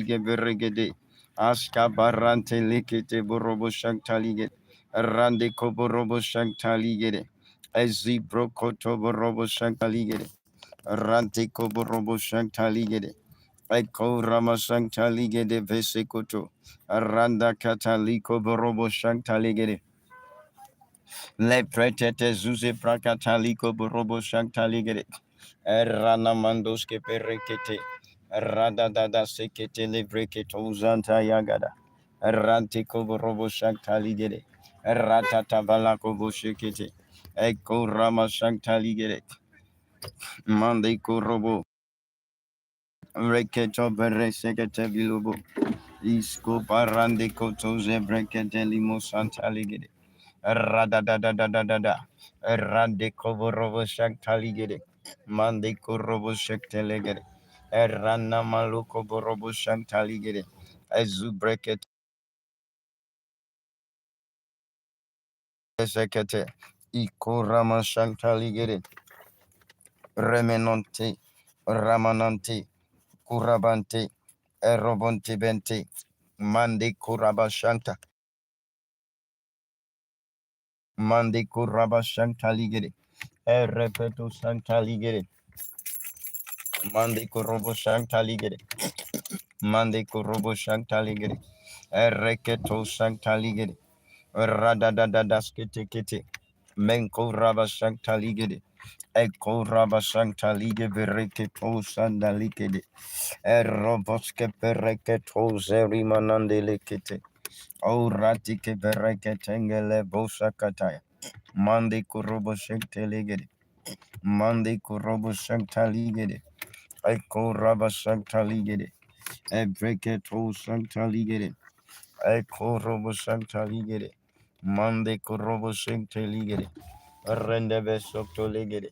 lige beregede. Aska barante likete borobo shaktalige. Rande koborobo shaktalige. Ezi brokoto borobo shaktalige. Rante koborobo shaktalige. Eko rama shaktalige de vesekoto. Randa kataliko borobo shaktalige. Le pretete zuze prakataliko borobo shaktalige. Erana mandoske perekete. Rada dada sekete lebreketo uzanta yagada. Rantiko borobo shaktaligere. Ratata balako boshekete. Eko rama shaktaligere. Mandeko robo. Reketo bere sekete bilobo. Isko parandeko toze brekete limo santaligere. Rada dada dada dada. Randeko borobo shaktaligere. Mandeko robo shaktaligere. Erana maluko borobo shaktaligere. Ezu breket sekete. Iko rama shaktaligere. Remenante. Ramanante. Kurabante. Erobonte bente. Mande kuraba shanta. Mande kuraba shaktaligere. Erepeto shaktaligere. Mande kurobo shaktaligere. Mande kurobo shaktaligere. Ereketo shaktaligere. Radadadaskete kete. Menko raba shaktaligere. Eko raba shaktalige bereke to sandalikede. Eroboske bereke to zerimanande lekete. O ratike bereke tengele bosakataya. Mande kurobo shaktaligere. Mande kurobo shaktaligere. Eko raba shaktaligere. Ebreke to shaktaligere. Eko robo shaktaligere. Mande kurobo shaktaligere. Rende besokto legere.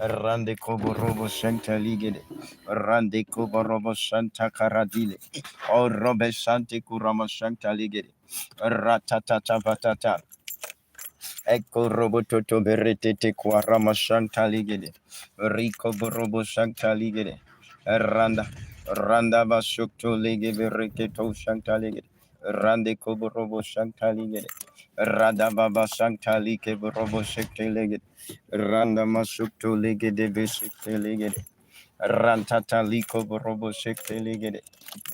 Rande kobo robo shanta ligere. Rande kobo robo shanta karadile. O robe shante kurama shanta ligere. Ratatata batata. Eko robo toto berete te kuarama shanta ligere. Rico borobo shanta ligere. Randa. Randa basokto lege bereke to shanta ligere. Rande kobo robo shanta ligere. Rada baba shanta like borobo shekte legere. Randa masukto legede besikte legede. Rantata liko borobo shekte legede.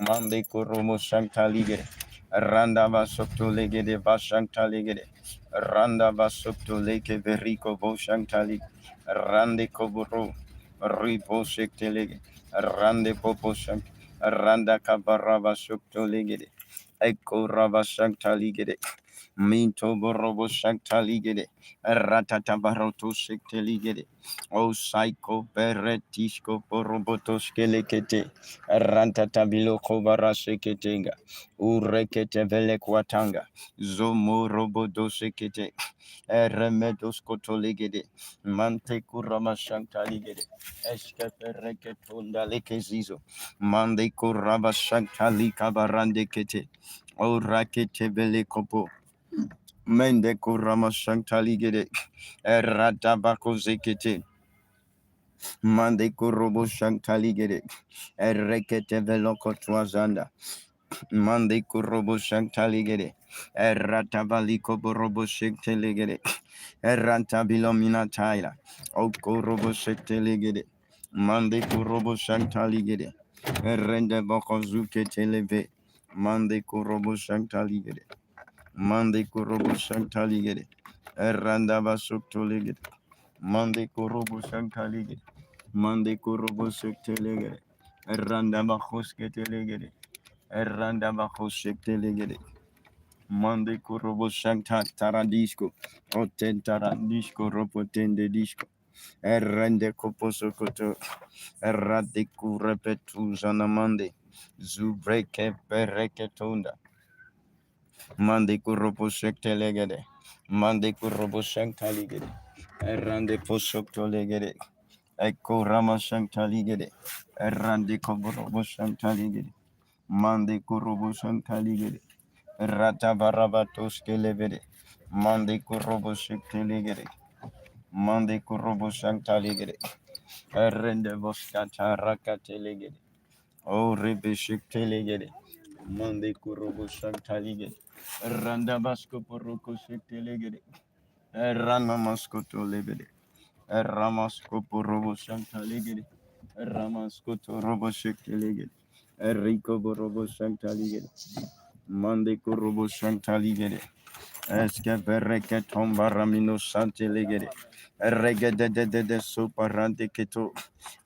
Mande koromo shanta legede. Randa basukto legede bashanta legede. Randa basukto leke veriko bo shanta legede. Rande koboro. Ripo shekte legede. Rande popo shanta. Randa kabaraba sukto legede. Eko raba shanta legede. Minto borobo shanta ligede. Ratata baroto shekte ligede. O psycho beretishko boroboto skelekete. Rantata biloko bara sheketenga. Urekete vele kwatanga. Zomo robodo shekete. Remedos koto ligede. Mante kurama shanta ligede. Eskepe reketunda lekezizo. Mande kuraba shanta likabarande kete. O rakete vele kopo. Mende kurama shantaligede. Eratabako zekete. Mande kurobo shantaligede. Erekete veloko twazanda. Mande kurobo shantaligede. Eratabaliko borobo shantaligede. Erantabilomina taila. Okorobo shantaligede. Mande kurobo shantaligede. Erende boko zuke televe. Mande kurobo shantaligede. Mande kurobo shantaligede. Erranda basuktoligede. Mande kurobo shantaligede. Mande kurobo sekteligede. Erranda bakoskete. Erranda bakosekteligede. Mande kurobo shanta taradisco. Oten taradisco ropotende disco. Errende koposokoto. Errade kurepetu zanamande. Zubreke pereketunda. Mande kurobo sekte legede. Mande kurobo sekta ligede. Errande posokto legede. Eko rama sekta ligede. Errande kurobo sekta ligede. Mande kurobo sekta ligede. Rata barabatos kelebede. Mande kurobo sekte legede. Mande kurobo sekta ligede. Errende boskata rakate legede. O rebeshiktelegede. Mande kurobo shantaligede. Randa basko poroko shiktelegede. Rana maskoto lebede. Ramasko porobo shantaligede. Ramaskoto robo shiktelegede. Rico borobo shantaligede. Mande kurobo shantaligede. Eskebereke tomba ramino sante legere. Regede de soparante keto.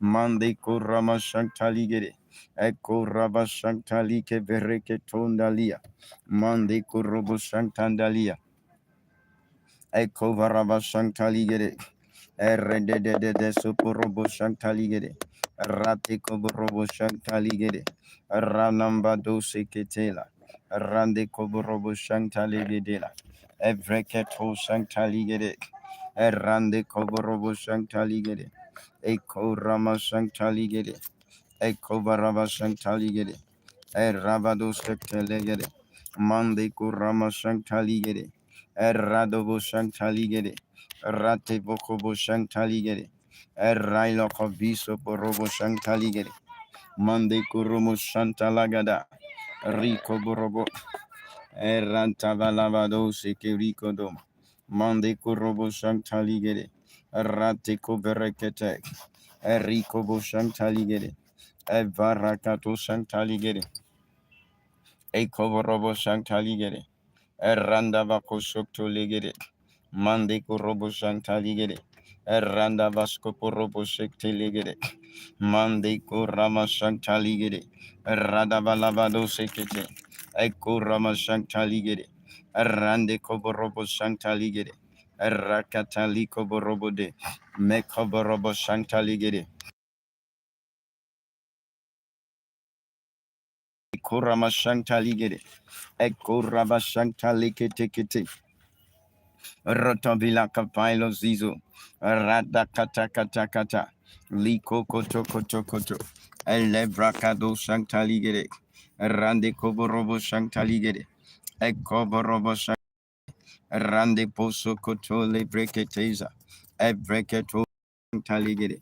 Mande kurama shantaligere. Eko raba shantalike bereke tondalia. Mande kurobo shantandalia. Eko varaba shantaligere. Erede soporobo shantaligere. Rate koborobo shantaligere. Ranamba dose ketela. Rande koborobo shantaligedela. Evreketo shantaligere. Errande koborobo shantaligere. Eko rama shantaligere. Eko baraba shantaligere. Errabado sektelegere. Mande kurama shantaligere. Erradobo shantaligere. Rate bokobo shantaligere. Errailo kobiso porobo shantaligere. Mande kurumo shantalagada. Rico borobo. Errantavalabado sekiriko dom. Mande kurobo shantaligere. Rate koberekete. Eriko bo shantaligere. Evarakato shantaligere. Ekoborobo shantaligere. Erranda bako shokto legere. Mande kurobo shantaligere. Erranda basko porobo shekte legere. Mande kurama shantaligere. Radabalabado sekete. Eko rama shantaligere. Rande koborobo shantaligere. Rakatali koborobo de. Mekoborobo shantaligere. Kurama shantaligere. Eko raba shantalikete kete. Rotovila kapailo zizo. Rada kata kata kata. Liko koto koto koto. Elebracado shantaligere. Rande koborobo shantaligere. Ekoborobo Rande poso kotole breketeza. Ebreketo taligere.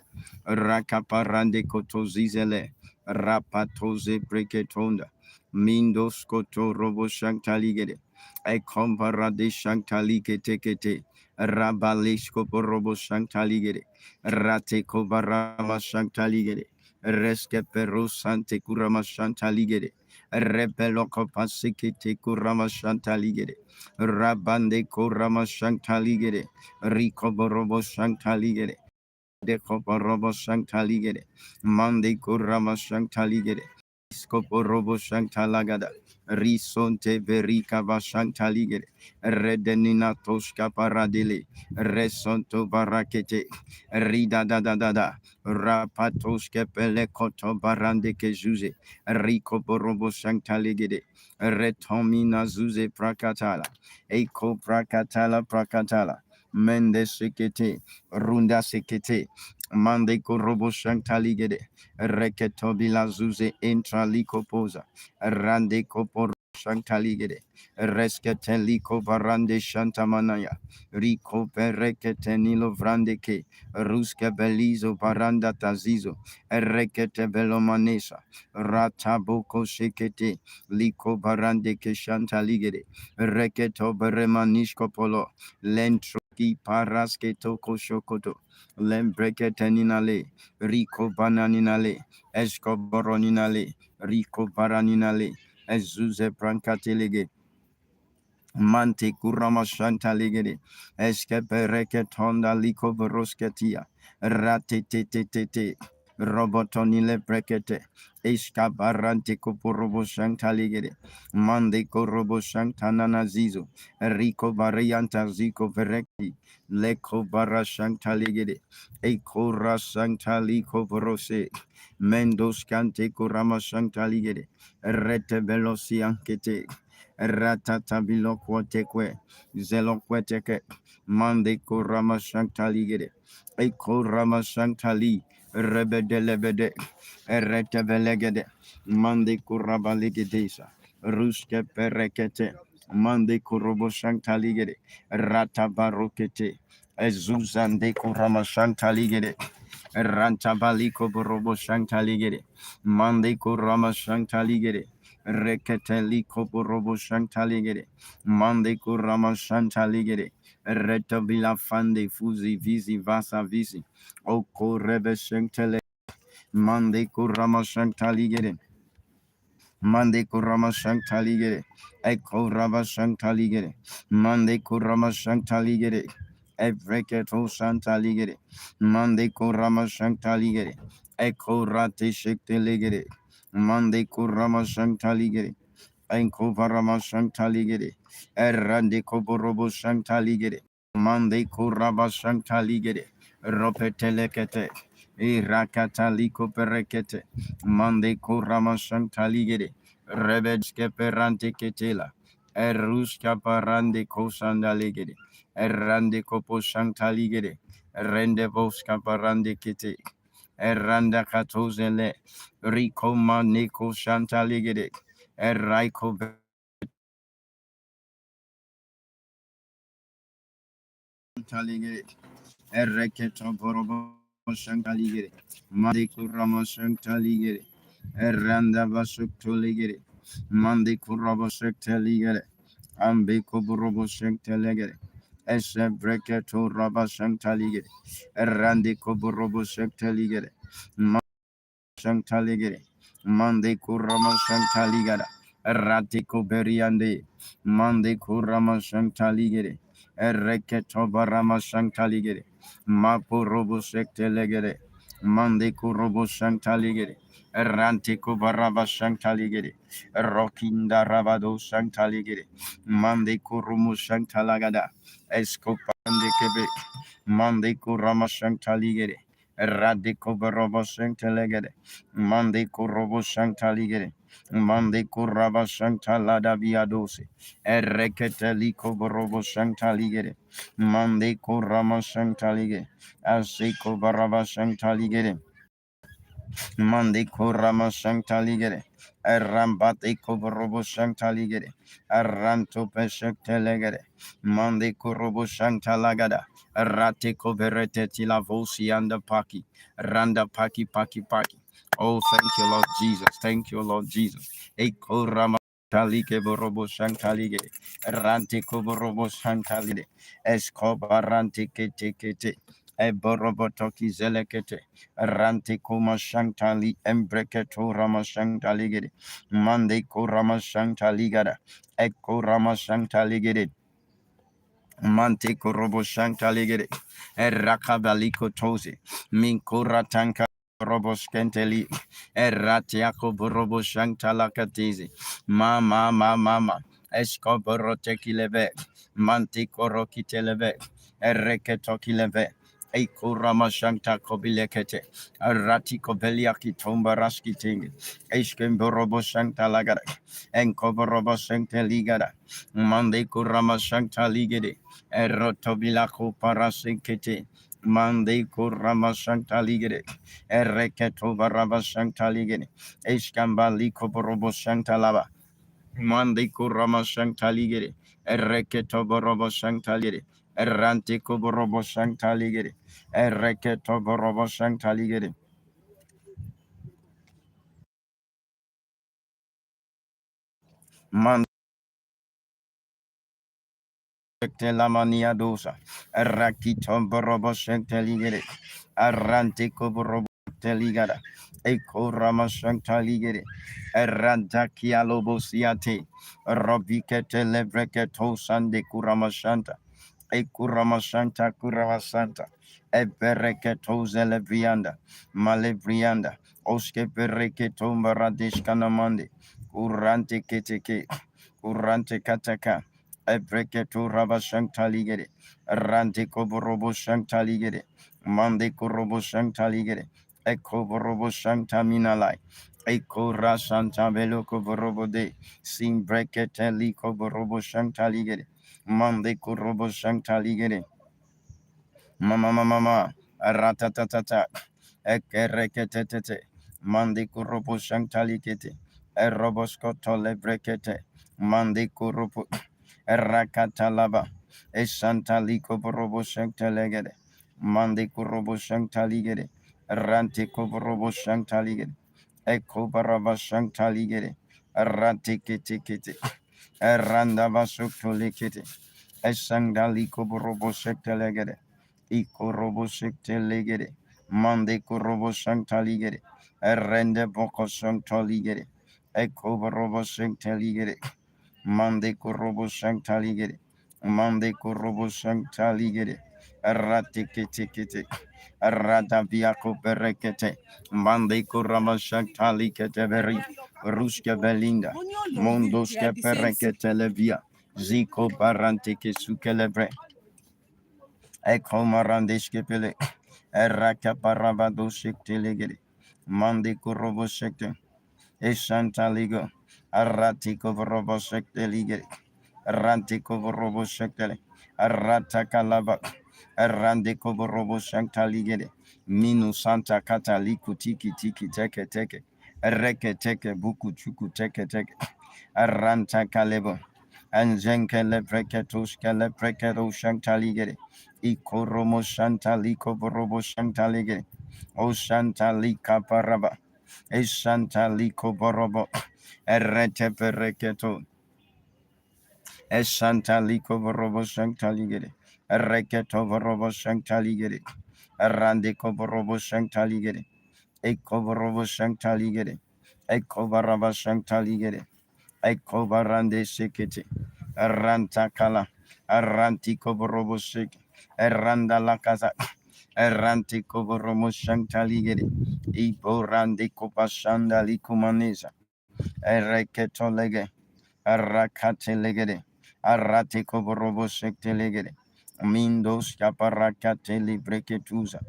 Rakaparande kotozizele. Rapatoze breketonda. Mindos koto robo shantaligere. Ekomparade shantalike tekete. Rabaleshko porobo shantaligere. Rate kobarama shantaligere. Reske peru sante kurama shantaligere. Rebelo kopasikete kurama shantaligere. Rabande korama shantaligere. Rikoborobo shantaligere. Dekoporobo shantaligere. Mande korama shantaligere. Skoporobo shantalagada. Risonte verika vashantaligere. Redenina toshka paradile. Resonto barakete. Rida da da da da. Rapatoshke pelekoto barande kejuze. Rico borobo shantaligere. Retomina zuze prakatala. Eko prakatala. Mende sekete. Runda sekete. Mande korobo shantaligede. Reketo bilazuze intraliko poza. Rande kopor shantaligede. Reskete liko barande shantamanaya. Rico perekete nilo vrandeke. Ruske belizo baranda tazizo. Rekete belomanesa. Rataboko shekete. Liko barande ke shantaligede. Reketo beremanishko polo. Lentro ki paraske toko shokoto. Lembreketeninale, Rico bananinale, Escoboroninale, Rico baraninale, Ezuze brancatelege, Mante kurama shanta legede, Eskepereke tonda liko borosketia, Ratetetetete, Robotonile brekete, Eskabarante koporobo shanta legede, Mande korobo shanta nanazizo, Rico varianta ziko vereki, Leko bara shanta legede, Ekora shanta liko borose, Mendos kante kurama shanta legede, Rete velosi ankete, Ratatabilo quoteque, zeloqueteke, mande korama shantaligere, e korama shantali, rebedelebede, eretebelegede, mande korabaligedesa, ruske perekete, mande korobo shantaligere, ratabarokete, ezuzande korama shantaligere, Rantabaliko Borobo Shantaligere, Mandeko Rama Shantaligere, Reketeliko Borobo Shantaligere, Mandeko Rama Shantaligere, Retabila Fande Fuzi Visi Vasa Visi, Oko Rebe Shantale, Mandeko Rama Shantaligere, Mande Kurama Shantaligere, Eko Raba Shantaligere, Mande Kurama Shantaligere, Evreketo Shantaligere, Mande Kurama Shantaligere, Eko Rate Shekteligere, Mande Kurama Shantaligere, Enko Varama Shantaligere, Errande Koborobo Shantaligere, Mande Kuraba Shantaligere, Ropetelekete, Irakataliko Perekete, Mande Kurama Shantaligere, Rebedske Perante Ketela, Eruska Parande Kosandaligere, Errande Kopo Shantaligere, Rende Voska Parande Kete, Erranda Katozele, Rico Maneko Shantaligere, Eraiko Shantaligere, Ereketo Borobo Shantaligere, Madikurama Shantaligere, Eranda Basuktoligere, Mandikuraba Shektaligere, Ambiko Borobo Shektaligere, Eshe Breketo Raba Shantaligere, Erandiko Borobo Shektaligere, Shantaligere, Mande Kurama Shantaligara, Ratiko Beriande, Mande Kurama Shantaligere, Ereketo Barama Shantaligere, Mapo Robo Sektelegere, Mande Kurobo Shantaligere, Erantiko Baraba Shantaligere, Rokinda Rabado Shantaligere, Mande Kurumu Shantalagada, Escopande Kebe, Mande Kurama Shantaligere, Radiko Barobo Shantalegere, Mande Kurobo Shantaligere, Mande Kuraba Shantalada Viadose, Ereketeliko Borobo Shantaligere, Mande Kurama Shantaligere, Asiko Baraba Shantaligere, Mande Kurama Shantaligere, Arambate Koborobo Shantaligere, Aranto Peshetelegere, Mande Kurobo Shantalagada, Rate Koberete Tilavosi and the Paki, Randa Paki Paki Paki. Oh, thank you, Lord Jesus. Thank you, Lord Jesus. Eko Rama Talige Borobo Shantaligere, Rante Koborobo Shantaligere, Escobarante Kete Kete, Eborobotoki Zelekete. Rante Koma Shantali Embreketo Rama Shantaligere, Mande Korama Shantaligada, Eko Rama Shantaligere, Mante Korobo Shantaligere, Erakabaliko Tose, Minkora Tanka. Robo Skenteli, Eratiako Borobo Shantalakatizi, Mama, Escoboro Tekileve, Manti Korokiteleve, Ereketokileve, Ekurama Shanta Kobilekete, Arati Kobeliaki Tombaraski Ting, Eskemborobo Shanta Lagara, Enkoborobo Shanta Ligara, Mande Kurama Shanta Ligede, Erotobilako Parasinkete, Mande Kurama Shanta Ligede, Ereketo Baraba Shanta Ligede, Eskambali Koborobo Shanta Lava. Mande Kurama Shantaligere, Ereketo Borobo Shantaligere, Errante Kuborobo Shantaligere, Ereketo Borobo Shantaligere, Mande Lamania Dosa, Erakito Borobo Shantaligere, Arrante Kuborobo Teligara, Eko Rama Shantaligere, Errantakia Lobosiate, Robikete Lebreketo Sande Kurama Shanta. E kurama santa, e bereketo zelebrianda, malebrianda, oske bereketo maradishkana mande, kurante keteke, kurante kataka, e breketo rabashanta ligere, rante koborobo shanta ligere, mande korobo shanta ligere, e koborobo shanta minalai, e kora santa veloko borobo de, sim brekete liko borobo shanta ligere, Mande kurobo shantaligere. Mama. Ratatata. Ekerekete. Mande kurobo shantaligete. Eroboskoto lebrekete. Mande kurobo. Rakatalaba. Eshantaliko borobo shantalegere. Mande kurobo shantaligere. Rante Koborobo Shantaligede, Ekobaraba Shantaligede, Rantikete, Randa Basuktolikete, Esandali Koborobo Sektelegede, Ikorobo Sektelegede, Mande Korobo Shantaligede, Rende Boko Shantaligede, Ekoborobo Sekteligede, Mande Korobo Shantaligede, Mande Korobo Shantaligede, Ratikete, Radabiako Berekete, Mande Kurama Shantali Keteveri, Ruska Belinda, Mondoska Perekete Levia, Ziko Barantike Sukelebre, Eko Marandeske Pele, Eraka Parabado Shektelegede, Mande Kurobo Shekte, Eshantaligo, Aratiko Robo Shekteligede, Rantiko Robo Shektele, Aratakalaba, Arandiko Robo Shektaligede, Minu Santa Kataliku Tiki Teke, Reke Teke Buku Chuku Teke, Aranta Kalebo, Anjenkele Preketuskele Preketo Shektaligede, Ikoromo Shantaliko Robo Shektaligede, O Shantalika Paraba. Eshantaliko borobo, erete pereketo, eshantaliko borobo shantaligere, ereketo borobo shantaligere, erandiko borobo shantaligere, eko borobo shantaligere, eko baraba shantaligere, eko barande sekete, erantakala, erantiko borobo sek, eranda la casa. Errante koboromo shantaligere, iborande kopashanda likumaneza, ereketolege, arakatelegere, arate koborobo sektelegere, mindos kaparakate libreketuza,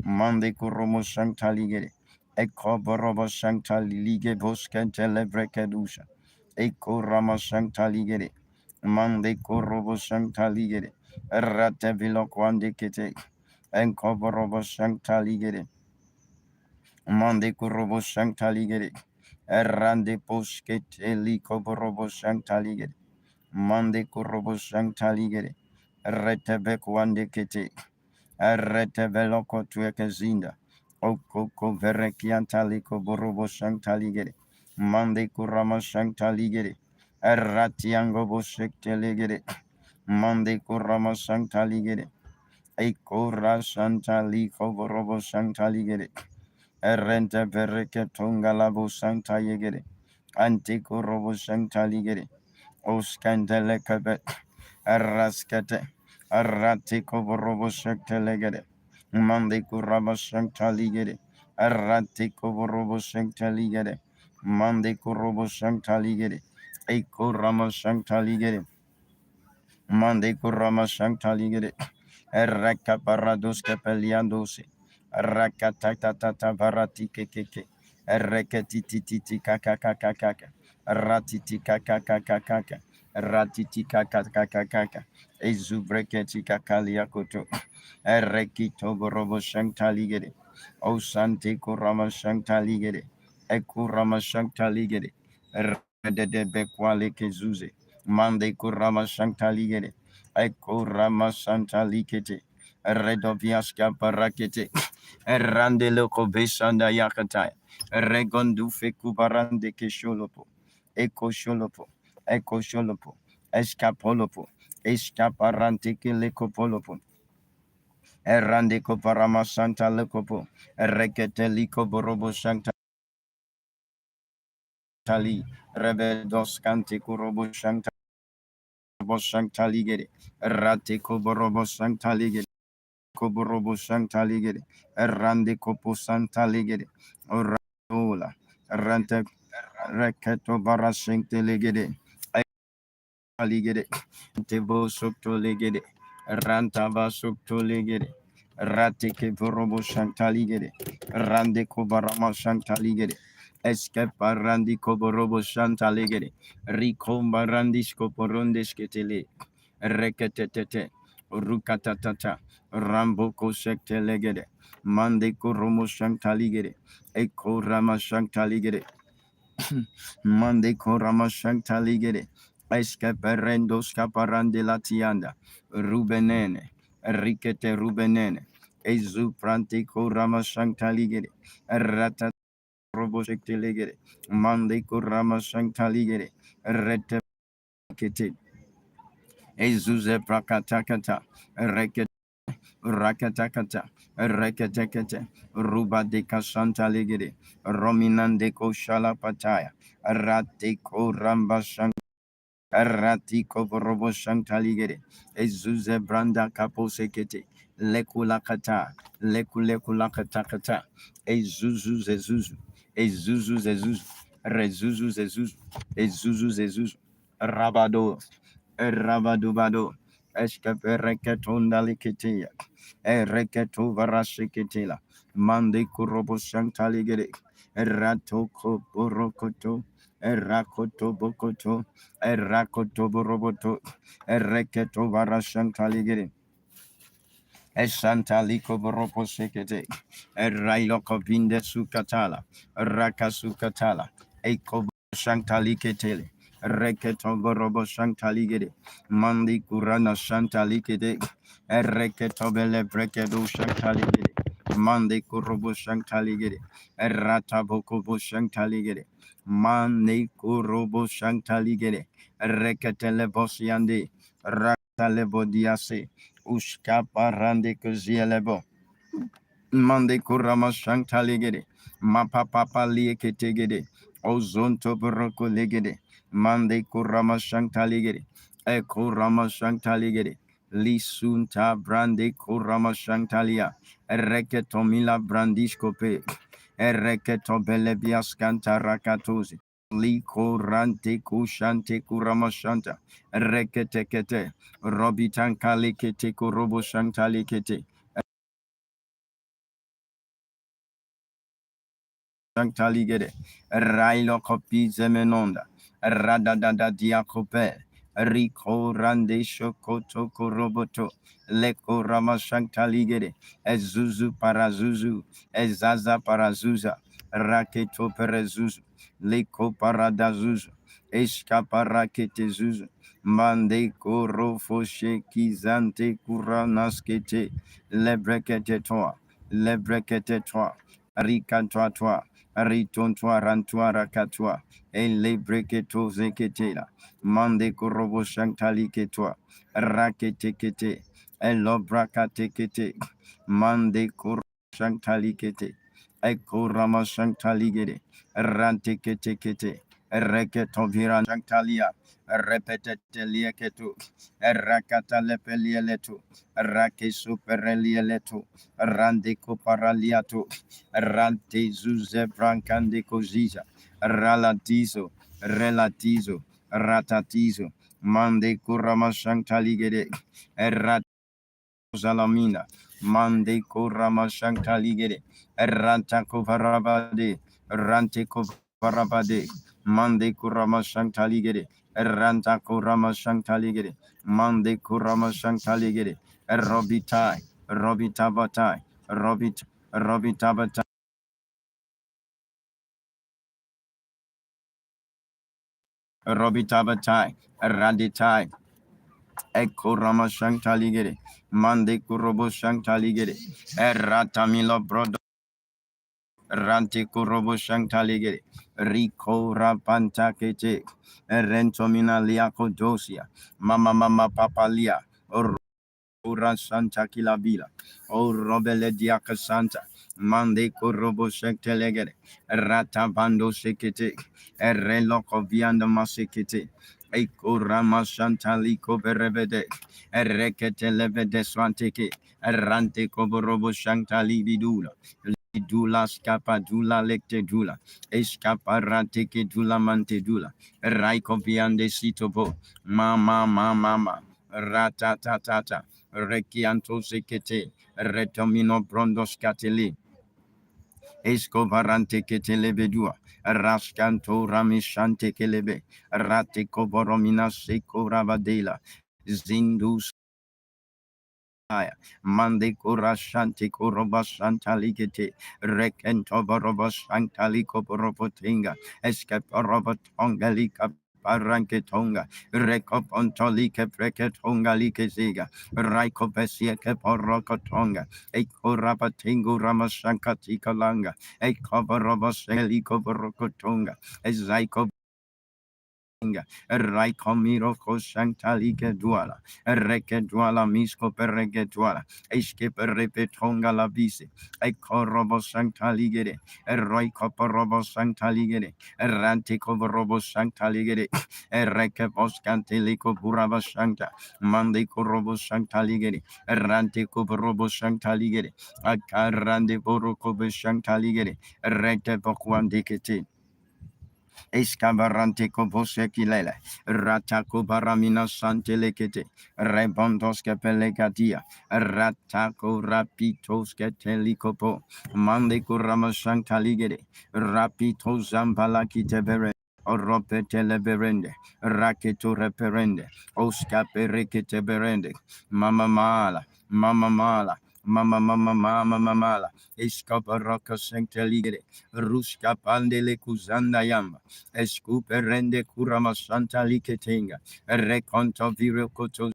mande koromo shantaligere, ekoborobo shantalige boskentele brekedusha, ekorama shantaligere, mande korobo shantaligere, errate vilokwande kete, Enkoborobo Shantaligere, Mande Kurobo Shantaligere, Errande Poskete Likoborobo Shantaligere, Mande Kurobo Shantaligere, Retebek Wande Kete, Erretebeloko Tuekezinda, Okoko Verekiantaliko Borobo Shantaligere, Mande Kurama Shantaligere, Erratiango Bosektelegere, Mande Kurama Shantaligere, Ekora Santali Koborobo Santali Gere, Errente Bereke Tungalabo Santa Yegere, Antico Robo Santali Gere, Oskandele Kabet, Araskate, Aratico Borobo Santalegere, Mandico Rabo Santali Gere, Aratico Borobo Santali Gere, Mandico Robo Santali Gere, Eko Ramo Santali Gere, Mandico Rama Santali Gere, Erraka parados capeliandosi. Rakatatata varati keke. Errekatiti kakakakaka. Ratiti kakakakaka. Ratiti kakakakaka. Ezubreketi kakaliakoto. Errekito borobo shantaligere. O sante kurama shantaligere. Ekurama shantaligere. Redede bekwale kezuze. Mande kurama shantaligere. Ekurama santalikete. Redoviaska parakete. Randele kobesanda yakataya. Regondu fekubarande kesholopo. Eko sholopo. Eko sholopo. Escapolopo. Escaparante kelekopolopo. Errande koparama santa lekopo. Rekete liko borobo santa tali. Rebedos kante kurobo santa ligere. Rate koborobo santa ligere. Koborobo santa ligere. Errande kopo santa ligere. Oraola. Rante reketo barasente ligere. Ligere. Tebo sokto ligere. Rantaba sokto ligere. Rateke borobo santa ligere. Rande kobarama santa ligere. Eskepa randi koborobo santa ligere. Rikomba randis koporondes ketele. Reketete. Rukatatata. Ramboko sekte legere. Mande koromo santa ligere. Eko rama santa ligere. Mande korama shanta ligere. Escaperendo scaparande latianda. Rubenene. Rikete rubenene. Ezu Prantiko Rama Shantaligere, Rata Robo Shektelegere, Mandeko Rama Shantaligere, Rete Kete, Ezuze Prakatakata, Reket Rakatakata, Reketekete, Ruba de Kasanta Ligere, Rominandeko Shalapataya, Rateko Ramba Ratiko Borobo Shantaligere, Ezuze Branda Kaposekete, Lekulakata, Lekulekulakatakata, Zezuzu, Ezuzu Zezuzu, Rezuzu Zezuzu, Ezuzu Zezuzu, Rabado, Rabadubado, Escapereketonda Liketia, Ereketo Varashiketela, Mande Kurobo Shantaligere, Ratoko Borokoto, Erakoto Bokoto, Erakoto Boroboto, Ereketo Varashantaligere, Eshantaliko Boropo Sekete, Erailoko Vinde Sukatala, Rakasukatala, Eko Shantaliketele, Reketo Borobo Shantaligere, Mandi Kurana Shantalikede, Ereketo Bele Brekedo Shantaligere, Mande Kurobo Shantaligere, Errataboko Shantaligere, Mande Kurobo Shantaligere, Reketele Bosiande, Ratalebo Diase, Ushka parande kuzielebo. Mande kurama shantaligede. Mapa papa lieketegede. Ozonto boroko legede. Mande kurama shantaligede. E kurama shantaligede. Lisunta brande kurama shantalia. Reketomila brandishkope. Ereketo belebiaskanta rakatozi. Liko rante kushante kuramashanta reketekete robitan kalikete kurobo shantalikete shantaligede railo kopi zemenonda radadada diakope Riko rande shokoto koroboto leko rama shantaligede ezuzu parazuzu ezaza parazuza raketo perezuzu leko paradazuzu escaparakete zuzu mande korofo shekizante kuranaskete lebrekete toa rikantoa toa ritontoa rantoa rakatoa elebreketo zeketela mande korobo shantaliketoa raketekete elobrakatekete mande korobo shantalikete ekorama shantaligede ranteketekete reketo viran shantalia repetete lieketu rakata lepelieletu rake superelieletu randeko paraliatu rante zuze brancande coziza relatizo ratatizo mande kurama shantaligede Zalamina, Mande Korama Shantaligede, Rantako Varabade, Ranteko Varabade, Mande Kurama Shantaligede, Rantako Rama Shantaligede, Mande Kurama Shantaligede, Robitabatai, Robitabatai, Robitabatai, Raditai, Eko Rama Shantaligede, Mande Kurobo Shantaligede, Eratamilo Brodo. Rante kurobo shantaligere, Rico rapantakete, Rentomina liako dosia, Mama papalia, Ora Santa Kilabila, O Robele Diaka Santa, Mande kurobo shantaligere, Ratabando sekete, Ereloko vianda masekete, Eko Rama Shantaliko Berebede, Erekete Levede Swanteke, Erante Koborobo Shantali Bidula. Dula scapa dula lecte dula escaparate que dula mante dula raiko viande sitobo mama ratatatata rekianto sekete retomino brondos cateli escovarante que telebedua rascanto ramishante kelebe rate coboromina seco rabadela zindus Mande Kurashanti Kuroba Santa Ligete, Rekento Boroba Santa Lico Borobotinga, Escape Robotongalika paranketonga, recopontolike preketonga likesiga, raikopesia porokotonga, ekorapatingu ramashankatika langa, ekobarobasheliko borokotonga, ezaiko Raikomiro Koshantalike Duala, Reke Duala Misko Perege Duala, Escape Repetonga la Bisi, Ekorobo Santaligere, Roikoporobo Santaligere, Rantico Robo Santaligere, Ereke Boscantelico Buraba Santa, Mandico Robo Santaligere, Rantico Robo Santaligere, Akarande Boroko Santaligere, Rete Bokwandikete. Escabarante Cobosekilele, Rataco Baramina Santelekete, Rebondoske Pelegadia, Rataco Rapitos Ketelicopo, Mandeco Ramasantaligere, Rapito Zambalaki Tebere. Orope teleberende, raketo reperende, oscape rekete berende, mama mala, mama mala, mama mama mama mala, escapa roca senteligere, rusca pandele cuzanda yamba, escupe rende curama santa liketenga, reconto virocoto.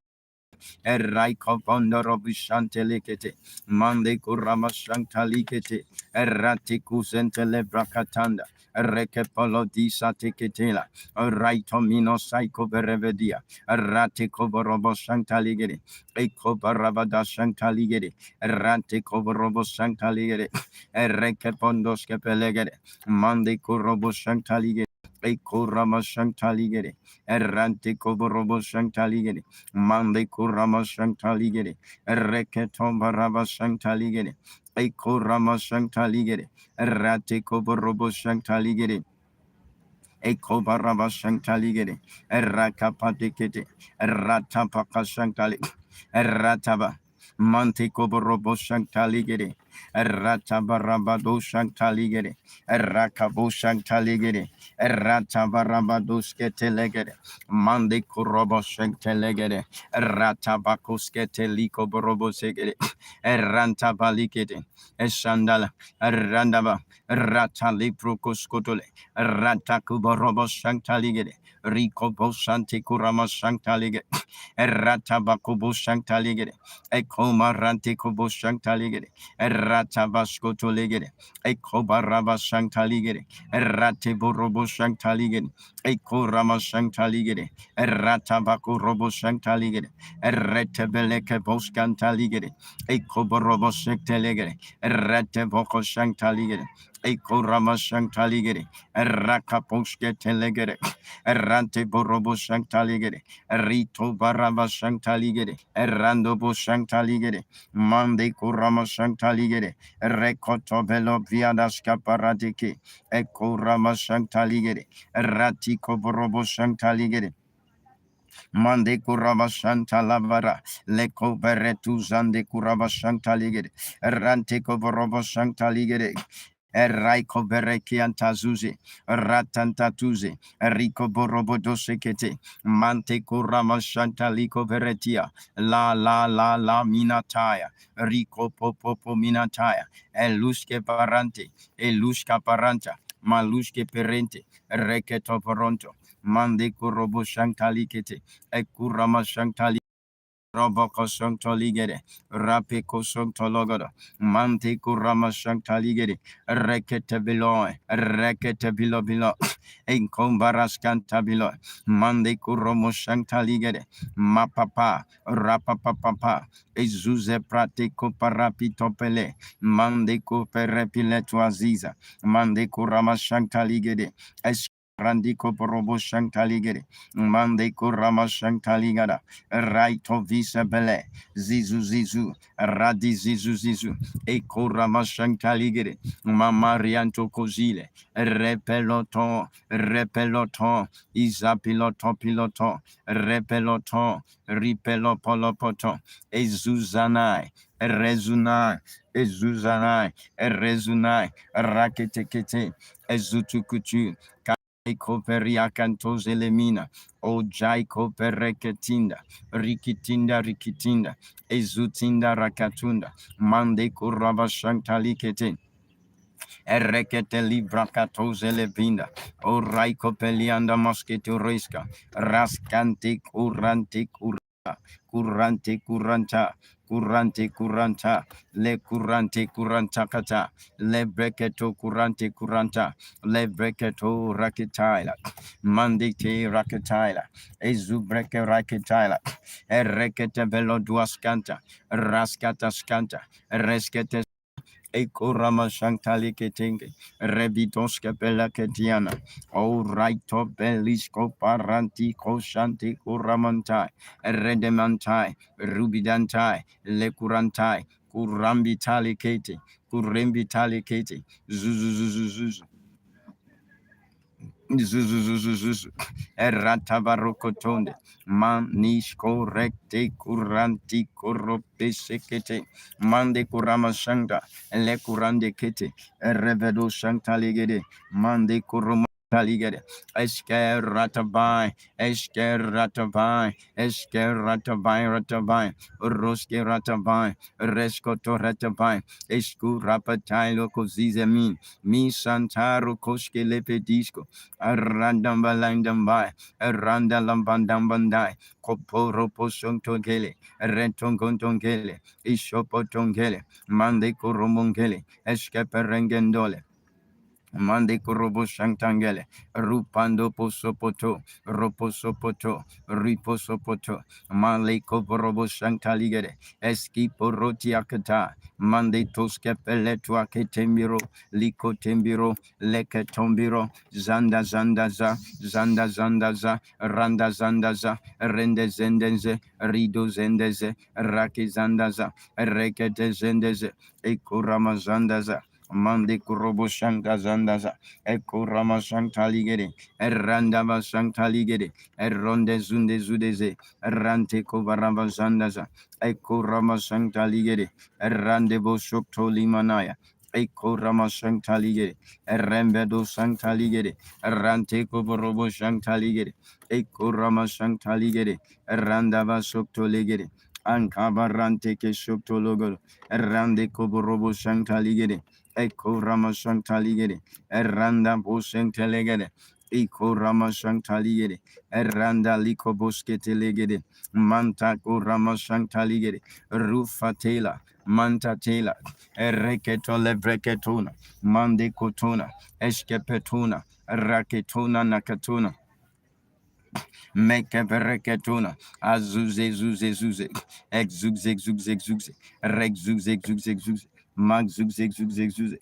Eraiko Bondoro Bishante Likete, Mande Kurama Shanta Likete, Eratiku Zentele Bracatanda, Rekepolo di Satiketela, Raito Mino Saiko Berevedia, Ratiko Borobo Shanta Ligere, Eko Barabada Shanta Ligere, Ratiko Borobo Shanta Ligere, Erekepondos Kepelegere, Mande Kurobo Shanta Ligere. Eko Rama Shanta Ligere, Erantiko Borobo Shanta Ligere, Mande Kurama Shantaligere, Reketom Baraba Shantaligere, Eko Rama Shantaligere, Ratiko Borobo Shantaligere, Eko Baraba Shantaligere, Rakapatikete, Ratapaka Shantali, Rataba. Mantico Borobo Shantaligere, Ratabarabado Shantaligere, Rakabo Shantaligere, Ratabarabadoske Telegere, Mande Kurobo Shantalegere, Ratabakoske Teliko Borobo Segere, Rantabalikete, Eshandala, Randaba, Rataliprokoskotole, Ratakuborobo Shantaligere, Rico Bosanti Kurama Shantaligere, Ratabakubo Shantaligere, Ekomarante Kubo Shantaligere, Ratabascoto Legere, Ekobaraba Shantaligere, Rateborobo Shantaligere, Ekorama Shantaligere, Ratabaku Robo Shantaligere, Retebeleke Boscantaligere, Ekoborobo Shantaligere, Reteboko Shantaligere, Ekorama Shantaligere, Rakaposke Telegere, Rante Borobo Shantaligere, Rito Baraba Shantaligere, Randobo Shantaligere, Mande Kurama Shantaligere, Recoto Belo Viadas Caparadiki, Eko Rama Shantaligere, Ratiko Borobo Shantaligere, Mande Kuraba Shanta Lavara, Leko Beretu Zande Kuraba Shanta Ligere, Ranteko Borobo Shanta Ligere, Eraiko Berekianta Zuzi, Ratanta Tuzi, Rico Borobodo Sekete, Mante Kurama Shanta Liko Beretia, La Minataya, Rico Popopo Minataya, Eluske Parante, Eluska Paranta, Maluske Perente, Reketo Poronto, Mande Kurobo Shantalikete, Ekurama Shantali. Roboko Santaligere, Rapiko Santalogoda, Mante Kurama Santaligere, Rekete Bilo, Enkombaras Cantabilo, Mande Kuromo Santaligere, Mapapa, Rapapapa, Ezuze Pratiko Parapito Pele, Mande Kuperepile Tuaziza, Mande Kurama Santaligere, Randiko Porobo Shantaligere, Mande Kurama Shantaligada, Raito Visabele, Zizu, Radi Zizu, Eko Rama Shantaligere, Mamarianto Cozile, Repeloton, Piloton, Repeloton, Ripelopolopoto, Ezuzanai, Raketekete, Ezutukutu, Koperia Cantos Elemina, O Jaiko Pereketinda, Rikitinda, Ezutinda Rakatunda, Mande Kuraba Shantalikete, Erekete libra katoze levinda. O raiko pelianda mosquito risca. Rascanti curanti curanta. Curante curanta. Curante curanta. Le curante curanta kata. Le breketo curante curanta. Le breketo rakitaila. Mandite rakitaila. Ezubreke rakitaila. Erekete velo duascanta. Rascata scanta. Reskete Ekorama Shantali Ketinge, Rebitonska Bella Ketiana, O Raito Belisco Paranti Koshanti Kuramantai, Redemantai, Rubidantai, Lekurantai, Kurambitali Kete, Kurembitali Kete, Zuzuzuzuzu. Zuzuzuzuzu, Erratabarocotonde, Manish correcte, Curanti, Corrope Sekete, Mande Kurama Shanga, Le Kurande Kete, Revedo Shanta Ligede, Mande Kuruma. Taligede, Esker Ratabai, Esker Ratabai, Esker Ratabai, Ratabai, Roske Ratabai, Reskoto Ratabai, Esku Rapatai Loco Zizamin, Mi Santaro Koske Lepedisco, Arandambalandambai, Arandalambandambandai, Koporo Posontongele, Rentongongele, Ishopotongele, Mande Koromongele, Escaperengendole. Mande korobo shantangele, rupando posopoto, roposopoto, riposopoto, male koborobo shantaligere, eskipo rotiakata, mande toskepele tuaketembiro, liko tembiro, leke tombiro, zanda zandaza, zanda zandaza, randa zandaza, rende zendenze, rido zendeze, raki zandaza, rekete zendeze, ekurama zandaza. Mande kurobo shanga zandaza, ekurama shantaligere, errandava shantaligere, erronde zunde zudeze, errante kovarava zandaza, ekurama shantaligere, errande bo shokto limanaya. Ekorama shantaligere, errembedo shantaligere, errante kovorobo shantaligere, ekorama shantaligere, errandava shokto ligere, ankabarante ke shokto logoro, errande kovorobo shantaligere. Eko Rama Shantaligere, Erranda Boshentelegere, Eko Rama Shantaligere, Erranda Liko Bosketelegere, Manta Ko Rama Shantaligere, Rufa Tela, Manta Tela, Ereketo Lebreketuna, Mande Kotuna, Eskepetuna, Raketuna Nakatuna. Meke bereketuna, azuze zuze zuze, exuze exuze exuze, rexuze exuze exuze, magzuze exuze exuze,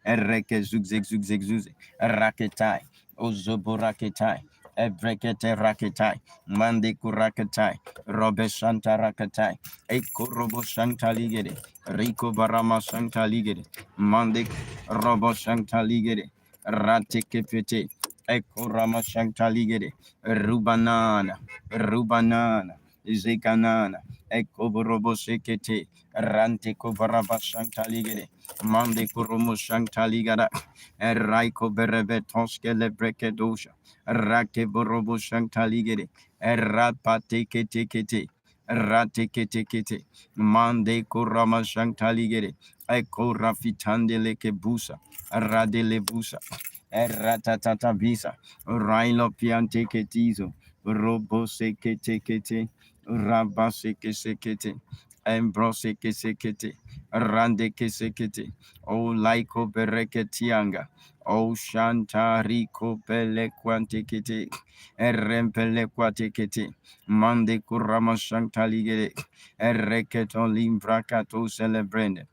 ereke zuze exuze exuze, raketai, ozobo raketai, ebrekete raketai, mande kuraketai, robe shanta raketai, eko robo shanta ligere, rico barama shanta ligere, mande robo shanta ligere, rateke pete, eko rama shanta ligere, Rubanana, Rubanana, Zekanana, Ekoborobo Sekete, Rante Kobaraba Shantaligere, Mande Kuromo Shantaligara, Eraiko Berebetonske Lebrekedosha, Rake Borobo Shantaligere, Erapate Kete Kete, Rate Kete Kete, Mande Kurama Shantaligere, Eko Rafitande Leke Busa, Radele Busa, Eratatata Visa. Railo piante ketizo, robo sekete kete, raba sekete, embrose sekete, rande sekete, o laiko bereketianga, o shanta rico pele quante kete, erempele quate kete, mande kurama shantaligere, ereketon limbrakato celebrende.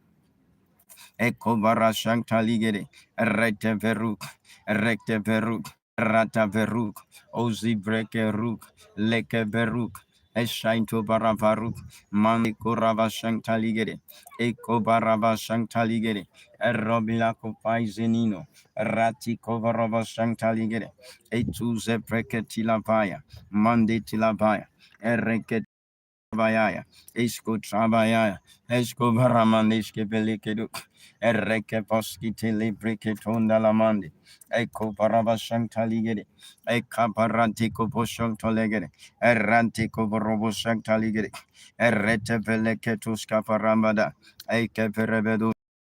Eko bara shantaligere, recte veruk, rata veruk, ozi breke ruk, leke veruk, eshainto baravaruk, mani korava shantaligere, eko barava shantaligere, erobila kopai zenino, rati kovarava shantaligere, etuze breke tilabaya, mande tilabaya, ereke Bayaya, Esko Trabayaya, Esko Varamandeske Belikedu, Ereke Poski Telebriketonda Lamandi, Eko Parabashantaligede, Eka Parantiko Poshontolegede, Erantiko Boroboshantaligede, Erete Veleketuska Parambada, Eke Perebedu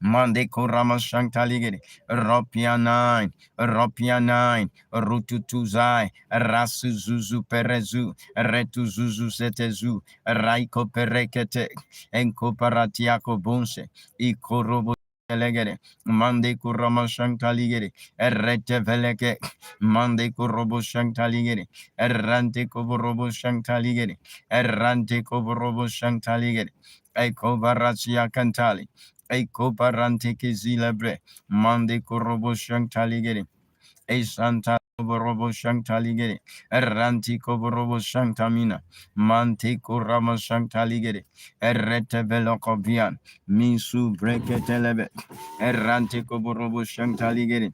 Mande Kurama Shantaligere, Ropia 9, Rututuzai, Rasu Zuzu Perezu, Retu Zuzu Setezu, Raiko Perekete, Enko Paratiako Bonse, Ikorobo Legere, Mande Kurama Shantaligere, Errete Veleke, Mande Kurobo Shantaligere, Errante Koborobo Shantaligere, Errante Koborobo Shantaligere, Eko Baratia Cantali. Eko parante ke zilebre, mande korobo shantaligere, e santa korobo shantaligere, erranti korobo shantamina, mante korama shantaligere, errete velokobian, minsu breketelebe, errante korobo shantaligere,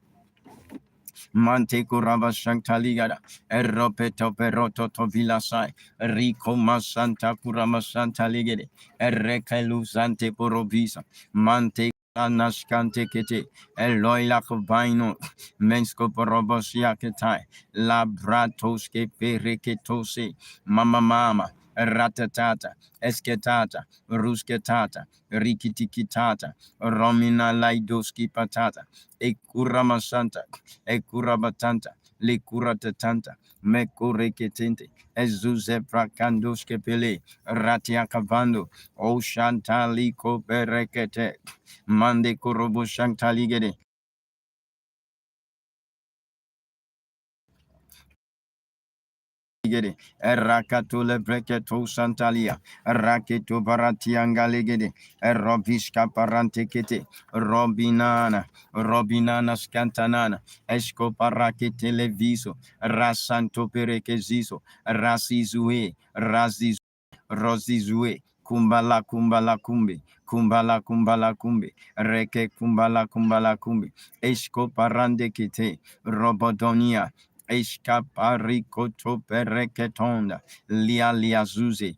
Mante kuraba shantaligada, eropeto peroto to vilasai, rico masanta kurama santaligede, errekelu sante porovisa, mante anashkante kete, eloila kubaino, mensko porobosia ketai, labratoske pereketose, mama, ratatata, esketata, rusketata, rikitikitata, romina laidoski patata, ekurama santa, ekurabatanta, likuratatanta, mekureketente, ezuze prakandoske pele, ratiakavando, o shantaliko berekete, mande kurobo shantaligede, Erakatule breketo santalia, raketo baratiangalegede, erobishka parantekete, robinana scantanana, esco parakete leviso, rasanto perekeziso, rasizue, rozizue, kumbala kumbe, reke kumbala kumbe, esco parandekete, robodonia, Escaparikoto pereketonda, liazuze,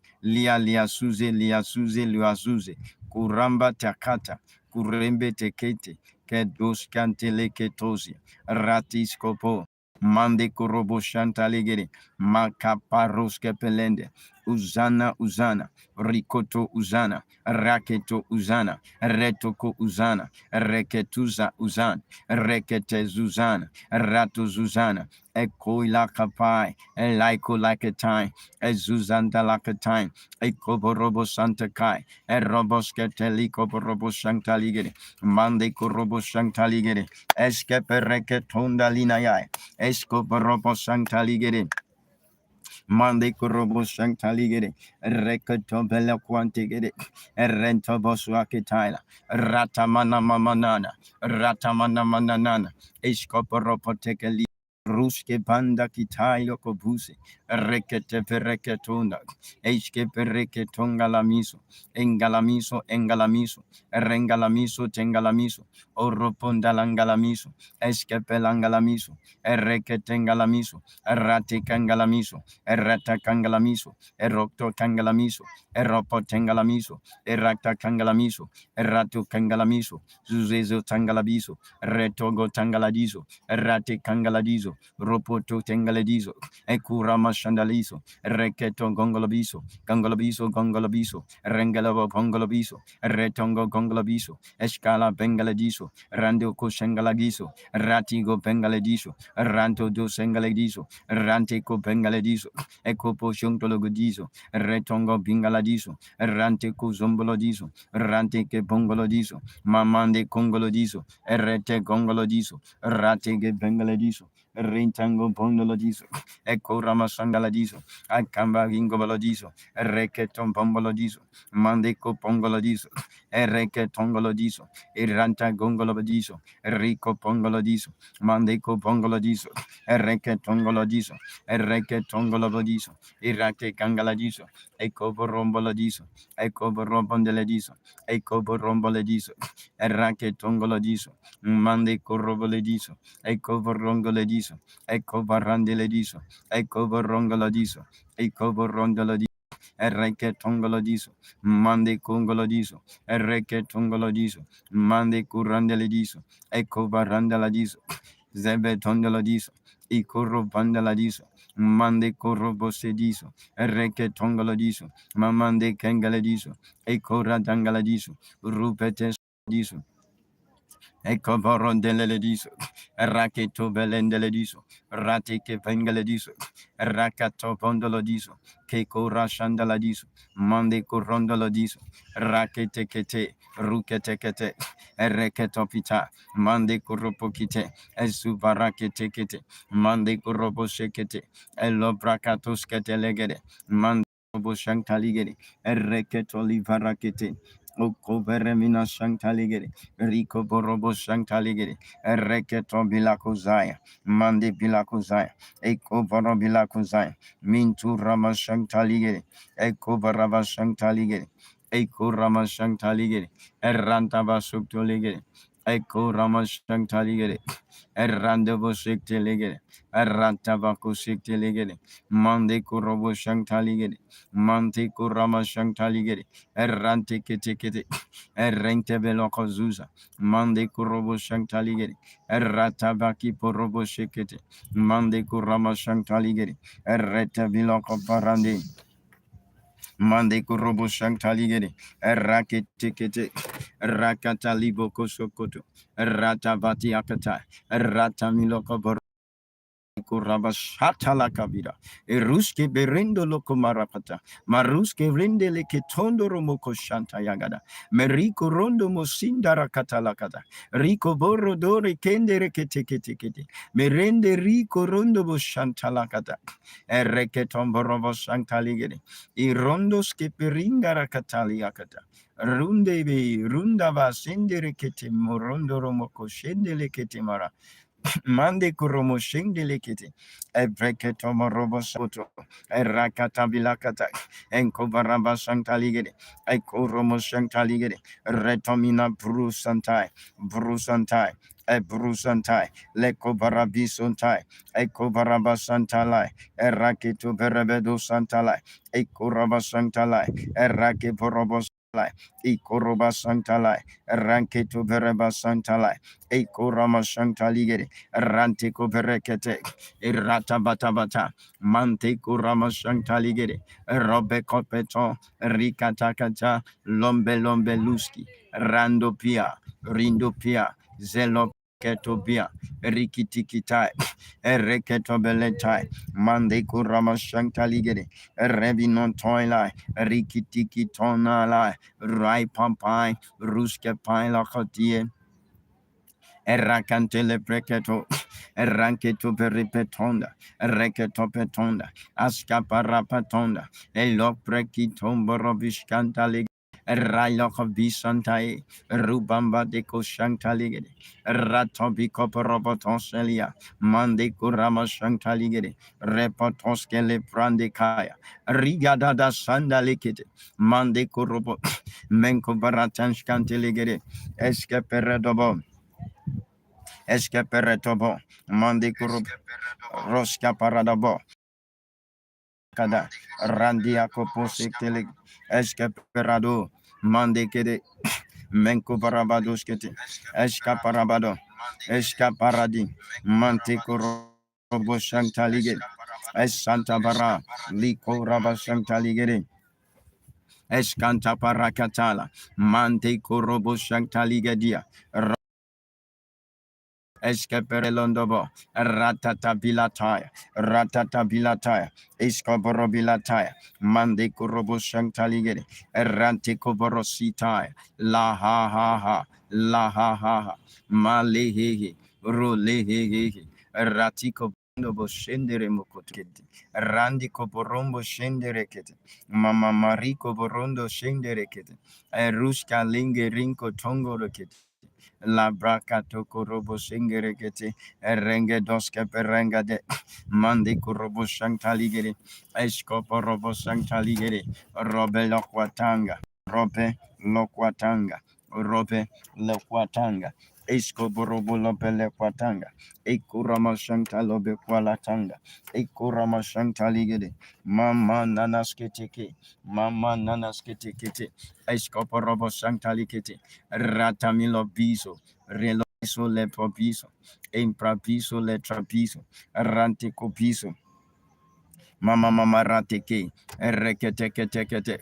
kuramba takata, kurembe tekete, kedos kanteleketosia, ratiskopo, mande kurobo shantalegere, makaparoske pelende, uzana, rikoto uzana, raketo uzana, retoko uzana, reketuza uzana, rekete zuzana, rato zuzana, Ekoi lakapai, elaiko like a time, ezuzanda like a time, ekoborobo santa kai, eroboske teliko borobo shantaligere, mande korobo shantaligere, eskepereke tonda linayai, eskoborobo shantaligere, Mande korobo shantaligere, reketo bela quantigere, rento boswakitaila, ratamana manana, iskoporopo tekeli. Ruske banda kitailo kobuse, rekete pereketunda, eske pereketonga lamiso, engalamiso, tengalamiso, oroponda langalamiso, eske pelangalamiso, ereketengalamiso, ratekangalamiso, eratakangalamiso, erokto kangalamiso, eropotengalamiso, erata kangalamiso, erato kangalamiso, zuzezo tangalabiso, retogo tangaladiso, erate kangaladiso, ropoto tengaladiso, ekurama shandaliso, reketo gongolobiso, rengalabo gongolobiso, retongo gongolobiso, escala bengaladiso, rando koshengalagiso, ratigo bengaladiso, ranto do sengaladiso, rante ko bengaladiso, ekopo shontologodiso, retongo bingaladiso, rante ko zombolodiso, rante ke bongolodiso, mamande kongolodiso, erete gongolodiso, rate ke bengaladiso, Rintango Bondolodiso, Eco Ramasangaladiso, Akamba Gingobolodiso, Reketon Bombolodiso, Mandeco Pongolodiso, Ereke Tongolodiso, Iranta Gongolodiso, Rico Pongolodiso, Mandeco Pongolodiso, Ereke Tongolodiso, Ereke Tongolodiso, Irate Gangaladiso, Eco Borombolodiso, Eco Borombondelediso, Eco Borombolediso, Erake Tongolodiso, Mandeco Robolediso, Ecco vorrongolediso, ecco varrandelediso, ecco vorrongolodiso, ecco vorrondolodiso, erreke tongolodiso, mande congolodiso, erreke tongolodiso, mande currandelediso, ecco varrandeladiso, zebe tondolodiso, i corro vandaladiso, mande corro bossediso, erreke tongolodiso, mamande kengalediso, ecco radangaladiso, rupete diso, Ekoboron delediso, raketo belendelediso, ratike vengelediso, rakato bondolodiso, keko rashandaladiso, mande corondolodiso, rakete kete, rukete kete, ereketo pita, mande kuropokite, esubarakete kete, mande kurobo shekete, elobrakatos ketelegede, mande kurobo shantaligede, ereketo livarakete, okoveremina shantaligede, Rico Borobo Shantaligiri, Reketo Bilakuzaya, Mandi Bilakuzaya, Eko Borobilakuzaya, Mintu Rama Shantaligiri, Eko Baraba Shantaligiri, Eko Rama Shantaligiri, Errantaba Suktoligiri, Eko Rama Shantaligiri, Errandabo Siktiligiri, Errantabaku Siktiligiri, Mandi Kurobo Shantaligiri, Manti Kurama Shantaligiri, Errantikiti, Errente Belokozuza. Mande kurobo shantaligeri. Erratabaki porobo shekete. Mande kurama shantaligeri. Erreta biloko parande. Mande kurobo shantaligeri. Erraketekete. Rakata liboko sokoto. Erratabati akata. Erratamiloko Kurabashata la kabira, Eruske berendo loko marapata, Maruske rende le ketondo romoko shanta yagada, Meriko rondo mosinda rakata lakata, Rico borro dore kende rekete kete kete, Merende rico rondo bo shanta lakata, Ereketon borobo shanta ligede, Irondo skeperinga rakatali yakata. Runde be runda va sendere kete morondo romoko shende le kete mara. Mande kuromo shindelekete, ebreketo morobo soto, erakata bilakata, enkobaraba santaligede, ekoromo santaligede, retomina brusantai, ebrusantai, lekobarabisuntai, ekobarabasantalai, eraketo berebedo santalai, ekoraba santalai, erake borobos. Ikoroba santalai, ranketo bereba santalai, Ekorama Shantaligere, Ranteko Berekete, Irata Batabata, Manteko Rama Shantaligere, Robe Copeton, Rikatakata, Lombe Luski, Rando Pia, Rindo Pia, Zelo Ketobia, Rikitikitai, Ereketo Beletai, Mandeko Rama Shantaligere, Revinon Toilai, Rikitiki Tonalai, Rai Pampai, Ruske Pai Lakotie, Errakantele preketo, erranketo peripetonda, reketo petonda, askaparapatonda, elok prekitombo robishkantale, Railok of Bisantai, Rubamba de Koshantaligede, Ratobiko Robotonselia, Mande Kurama Shantaligede, Repotoskele Prandekaya, Rigada da Sandalikete, Mande Kurobo, Menko Baratanshkanteligede, Escaperedobo. Escaperetobo, Mandicurub, Rosca Paradabo, Cada, Randia Coposictili, Escaperado, Mandicede, Menco Barabaduskete, Escaparabado, Escaparadi, Manticuro Shantaligate, Es Santa Bara, Lico Raba Shantaligate, Escanta Paracatala, Manticuro Shantaligadia, Escaperelondobo, Ratata bilataya, Escoboro bilataya, Mande Kurobo Shantaligere, Errante Coborositaya, La ha ha, Malehehe, Rolehehe, Ratiko Bobo Shendere Mokotkete, Randi Coborombo Shenderekete, Mama Mariko Borondo Shenderekete, Eruska Linge Rinko Tongo Rekete. La braca toko robo singerekete, erenge doske perenga de mandi kurobo shantaligere, escopo robo shantaligere, robe loquatanga, robe loquatanga, escopo robo lope lequatanga, ekurama shantalobe qualatanga, ekurama shantaligere, mama nanasketeke, escopo robo shantalikete, Ratamilo biso, reloso le propiso, imprapiso le trapiso, rantico piso, Mama mama rateke, ereketekete,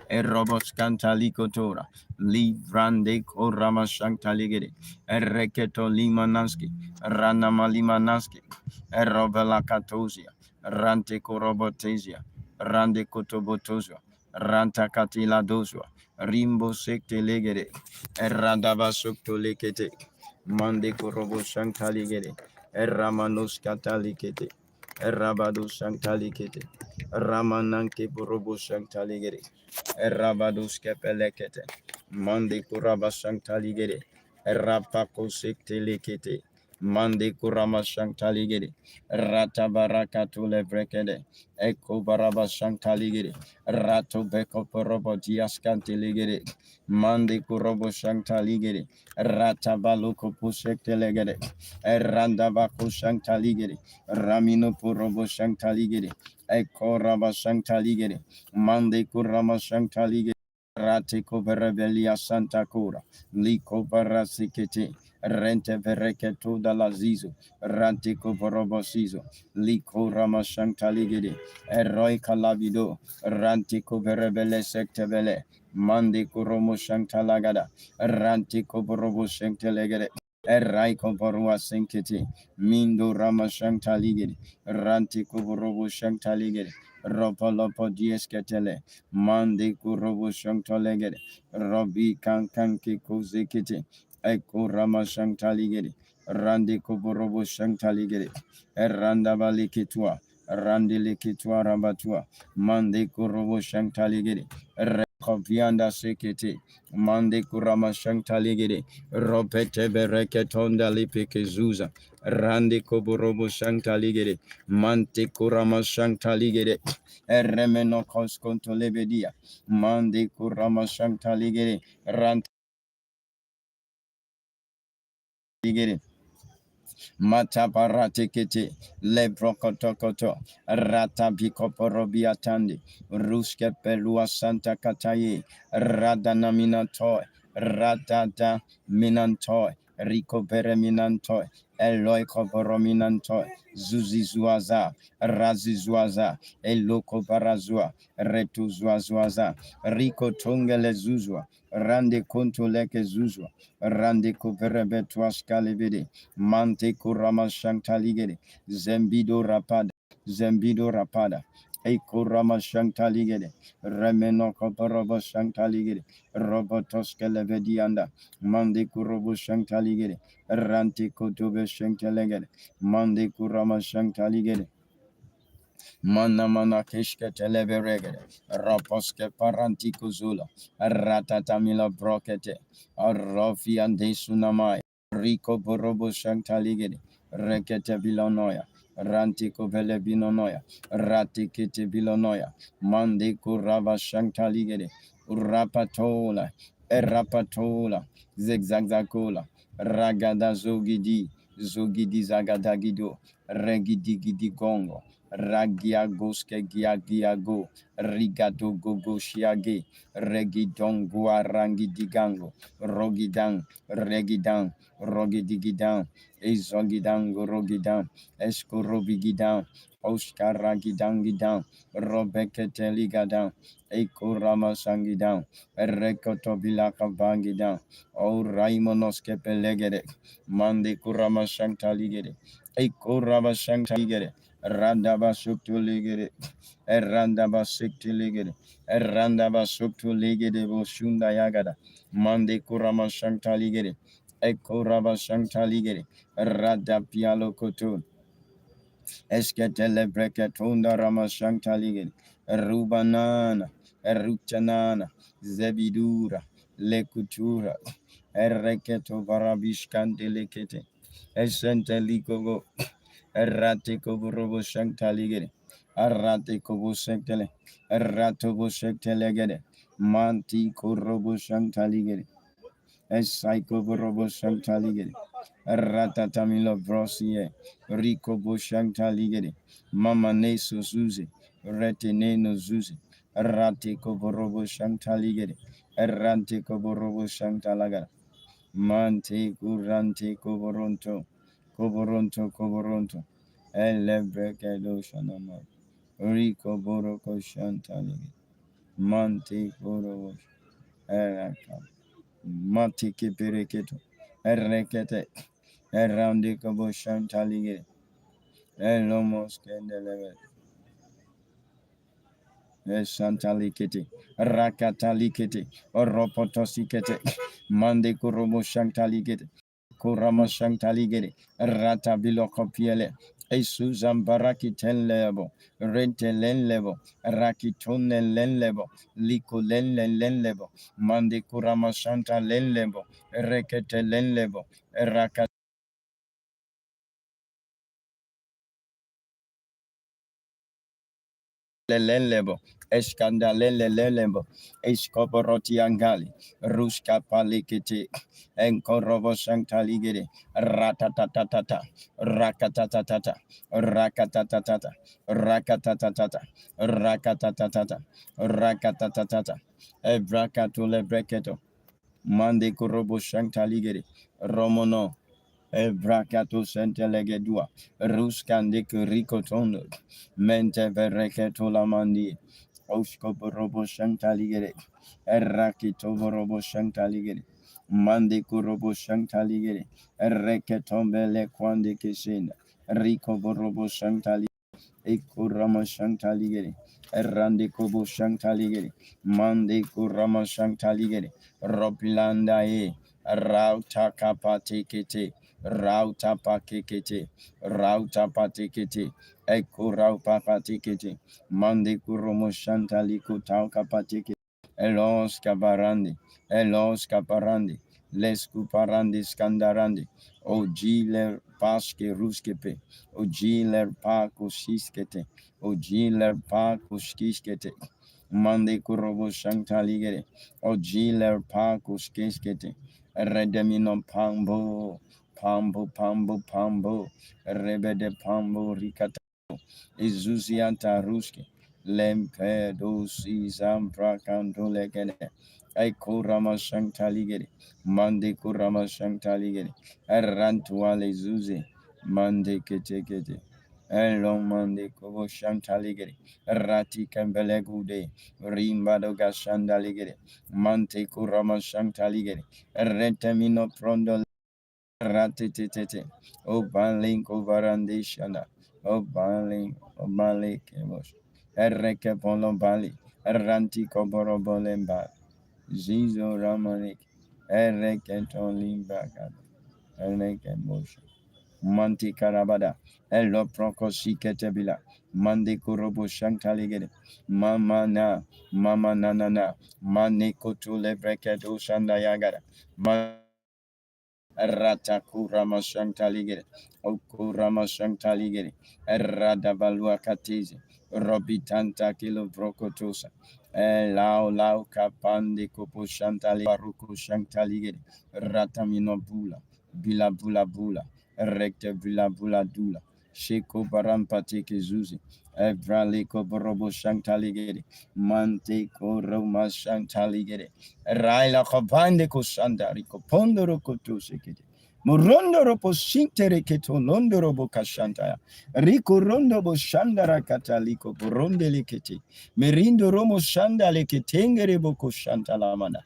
erobos cantalikotora, livrande korama shantaligere, ereketo limananski, ranama limananski, erobela katosia, rante korobotesia, rande kotobotosua, ranta katila dosua, rimbo sekte legere, erradaba sukto lekete, mande korobo shantaligere, erramanos katalikete, Erabadu Shantalikete, Ramananke Burubu Shantaligere, Erabadus Kepelekete, Mande Kuraba Shantaligere, Erapako Sektelekete, Mande Kurama Shantaligere, Ratabarakatule Brekede, Eko Baraba Shantaligere, Rato Beko Porobo Diascanteligere, Mande Kurobo Shantaligere, Ratabaluko Pusektelegere, Erandabako Shantaligere, Ramino Porobo Shantaligere, Eko Raba Shantaligere, Mande Kurama Shantaligere, Rate Coverebelia Santa Cura, Lico Parasikete, Rente Vereketo da la Zizo, Rante Covorobo Sizo, Lico Rama Shantaligere, Eroi Calavido, Rante Coverebele Sectebele, Mande Kuromo Shantalagada, Rante Covorobo Shantalegere, Eraiko Borua Senkete, Mindo Rama Shantaligere, Rante Covorobo Shantaligere, Ropolopo Diesketele, Mande Kurobo Shantalegere, Robi Kankanke Kozekete, Eko Rama Shantaligere, Rande Koborobo Shantaligere, Erranda Baliketua, Rande Leketua Rabatua, Mande Kurobo Shantaligere, Rekovianda Sekete, Mande Kurama Shantaligere, Ropete Bereketonda Lipike Zuza, Rande Koborobo Shantaligere, Mante Kurama Shantaligere, Eremeno Koskonto Lebedia, Mande Kurama Shantaligere, Rantaligere, Mataparatekete, Lebrokotokoto, Ratabikoporobiatandi, Ruske Pelua Santa Kataye, Radanaminantoi, Radada Minantoi, Rico Bereminantoi, Eloi Koborominantoi, Zuzizuaza, Razizuaza, Eloko Barazua, Retuzuazuaza, Rico Tungele Zuzua, Rande Kuntuleke Zuzua, Rande Kuperebetuas Kalibidi, Mante Kurama Shantaligede, Zembido Rapada, Ekurama Shantaligede, Remeno Koporobo Shantaligede, Robotoske Levedianda, Mande Kurobo Shantaligede, Ranti Kotube Shantalegede, Mande Kurama Shantaligede, Mana keshke teleberegede, raposke paranti kuzula, ratatamila brokete, arrofi ande sunamai, rico borobo shantaligede, rekete bilonoya, rantiko vele binonoya, ratikete bilonoya, mande kuraba shantaligede, urapatola, erapatola, zigzagzagola, ragada zogidi zagadagido, regidi gongo, Ragiagoske Giagiago, Rigato Gogo Shiage, Regidongua Rangidigango, Rogidan, Regidan, Rogidigidan, Ezogidango Rogidan, Escorobigidan, Oscar Ragidangidan, Robeketeligadan, Ekorama Sangidan, Rekotobilaka Bangidan, O Raimonoske Pelegede, Mande Kurama Shantaligede, Ekorama Shantaligede, Randaba Suktuligere, Erandaba Siktiligere, Erandaba Suktuligere, Boshunda Yagada, Mande Kurama Shantaligere, Ekoraba Shantaligere, Radapialo Kotun, Esketele Breketunda Rama Shantaligere, Rubanana, Eruchanana, Zebidura, Lekutura, Ereketo Barabishkandelikete, Esenteligo. Errate Koburobo Shantaligere, Arrate Kobo Sectele, Erratobo Sectelegere, Manti Korobo Shantaligere, Esaiko Borobo Shantaligere, Erratatamilo Brosie, Rico Boshantaligere, Mama Neso Zuzi, Reteneno Zuzi, Errate Koborobo Shantaligere, Errante Koborobo Shantalagara, Mante Curante Coboronto, Coboronto, Elebrekedo Shanama, Rico Boroko Shantali, Monte Boro, Eraka, Monte Kipereketo, Erekete, Erandi Kobo Shantali, Elomos Kendeleve, Shantalikete, Rakatalikete, Oropotosikete, Mande Kurobo Shantalikete, Kurama Shantaligete, Ratabilokopiele, Esuzam Barakiten Lebo, Rentelen Lebo, Rakitonen Len Lebo, Liko Len Lebo, Mande Kurama Shanta Len Lebo, Rekete Len Lebo, Lelelebo, Escandalelelebo, Escoporoti Angali, Ruska Palikiti, Enkorobo Santaligere, Ratatatata, Rakatatata, Rakatatata, Rakatatata, Rakatatata, Rakatatata, Ebrakatule Breketo, Mande Korobo Santaligere, Romono. Evrakato sentelegedua, ruskandik rikotondo, mente vereketo la mandi, oskopo robo shantaligere, errakito robo shantaligere, mandiku robo shantaligere, erreketombele kwande kisenda, riko robo shantali, ekurama shantaligere, errande kobo shantaligere, mandiku rama shantaligere, ropilanda rauta kapatikete, Rauta pakekete, rauta patikete, eko rauta patikete, mande kuromo shantali kutau kapatike, elos kaparandi, les kuparandi skandarandi, o jiler paske ruskepe, o jiler pa kusiskete, o jiler pa kuskiskete, mande kurobo shantaligere, o jiler pa kuskiskete, redemino pambo, Pambo, Rebede Pambo, Ricata, Izuzianta Ruski, Lempedo, Sizam, Pracanto Legene, Aikurama Shantaligere, Mande Kurama Shantaligere, Errantuale Zuzi, Mande Ketekete. Elon mande kobo shantaligere, rati kembelegude, rimbado gashandaligere, mante kurama shantaligere, retemino prondo Ratitete, O Banlink Overandishana, O Banlink Emos, Erreke Polombali, Erranti Koborobolemba, Zizo Ramanik, Erreke Tolimbaga, Erreke Motion, Manti Karabada, Elo Proco Siketebila, Mandi Kurobo Shantaligere, Mama Nana, Maniko to Lebreketo Shandayagara, Ratakura Shantaligere, Okura Shantaligere, Radabalua Katizi, Robitanta Kilo Brocotosa, Lau Kapandi Kopo Shantali Baruku Shantaligere, Ratamino Bula, Bula, Recte Bula Dula, Sheko Barampatiki Zuzi, Evraliko Borobo Shantaligere, Mante Koroma Shantaligere, Raila Kabande Kosandari Kopondoro Kotosekete. Murondo ropo sintere keto londo robo kashantaya. Rico rondo bo shandara kataliko boronde lekete. Merindo romo shandale ketengere bo koshantalamana.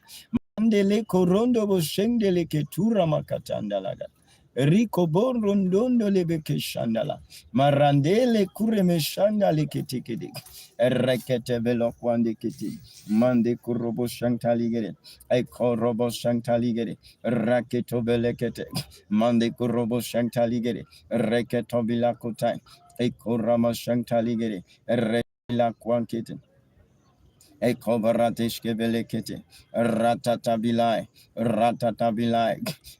Mandele korondo bo shendele ketura makatanda laga. Rico borondondo lebeke shandala. Marandele kureme shandale ketekede. Rekete velo kwande kete. Mande kurobo shantaligere. Eko robo shantaligere. Raketo belekete. Mande kurobo shantaligere. Reketo bilakotai. Eko rama shantaligere. Rekila kwankete. Ekobaratishke belekete, ratatabilai,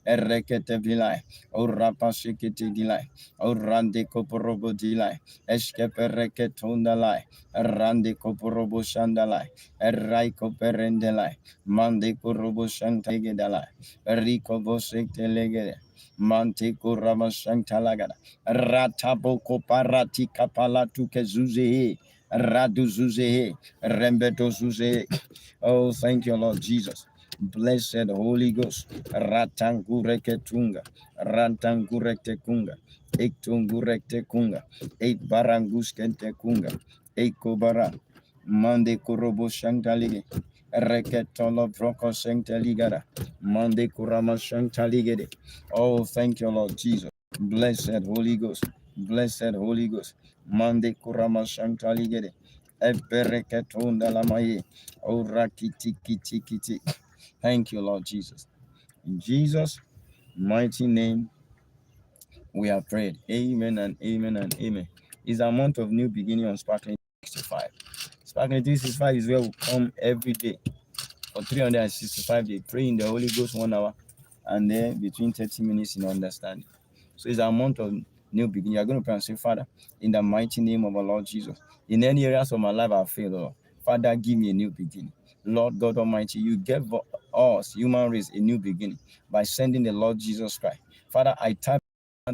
erekete bilai, orapasikete dilai, orande koporobo dilai, eskepereketundalai, rande koporobo shandalai, eraiko perendelai, mande korobo shantegedalai, riko bosekte legere. Mante kurama shantalagada, rataboko parati kapalatu kezuze. Raduzuze, Rembedozuze. Oh, thank you, Lord Jesus. Blessed Holy Ghost. Ratangurekte kunga. Rantangurekte kunga. Ektungurekte kunga. Ek baranguskente kunga. Ekobara, Mande Kurobo Shantalige, Reketolo Broko Shantaligara, Mande Kurama Shantaligede. Oh, thank you, Lord Jesus. Blessed Holy Ghost, blessed Holy Ghost, Mande Kurama Shantaligede, Ebereketunda Lamaye, Oh Rakiti Kiti Kiti. Thank you, Lord Jesus. In Jesus' mighty name, we have prayed. Amen and amen and amen. It's a month of new beginning on Sparkling 65. Sparkling 365 is where we come every day for 365 days, pray in the Holy Ghost 1 hour, and then between 30 minutes in understanding. So it's a month of new beginning. You're going to pray and say, Father, in the mighty name of our Lord Jesus, in any areas of my life I've failed, Lord, Father, give me a new beginning. Lord God Almighty, you gave us, human race, a new beginning by sending the Lord Jesus Christ. Father, I tap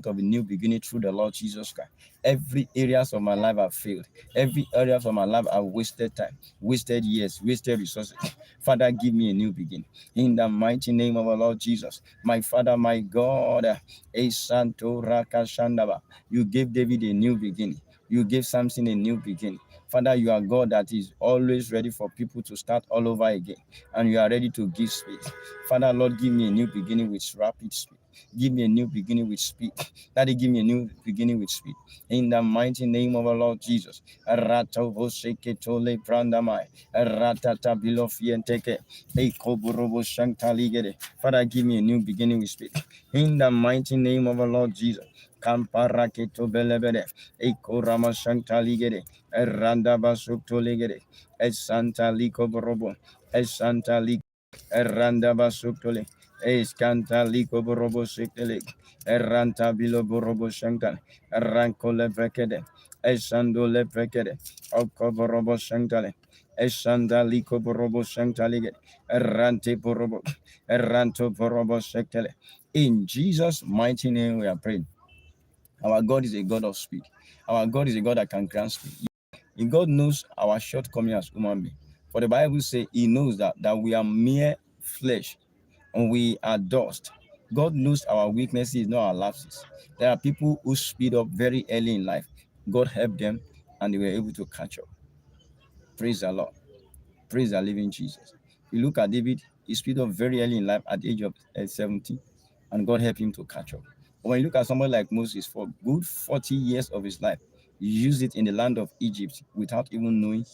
of a new beginning through the Lord Jesus Christ. Every areas of my life have failed. Every areas of my life I've wasted time, wasted years, wasted resources. Father, give me a new beginning. In the mighty name of our Lord Jesus, my Father, my God, a Santo Rakashandaba. You gave David a new beginning. You gave Samson a new beginning. Father, you are God that is always ready for people to start all over again, and you are ready to give space. Father, Lord, give me a new beginning with rapid speed. Give me a new beginning with speed. Daddy, give me a new beginning with speed. In the mighty name of our Lord Jesus. Father, give me a new beginning with speed. In the mighty name of our Lord Jesus. Kamparaketo belebede, Ekorama Shantaligede, Eranda Basuktolegede, Esanta Liko Borobo, Esanta Liko, Eranda Basuktole, Eskanta Liko Borobo Siktele, Eranta Bilo Borobo Shantan, Erranko Levekede, Esando Levekede, Okoborobo Shantale, Esanda Liko Borobo Shantaligede, Errante Borobo, Erranto Borobo Siktele. In Jesus' mighty name we are praying. Our God is a God of speed. Our God is a God that can grant speed. And God knows our shortcomings as human beings. For the Bible says He knows that we are mere flesh and we are dust. God knows our weaknesses, not our lapses. There are people who speed up very early in life. God helped them and they were able to catch up. Praise the Lord. Praise the living Jesus. You look at David, he speed up very early in life at the age of 17, and God helped him to catch up. But when you look at somebody like Moses, for good 40 years of his life, he used it in the land of Egypt without even knowing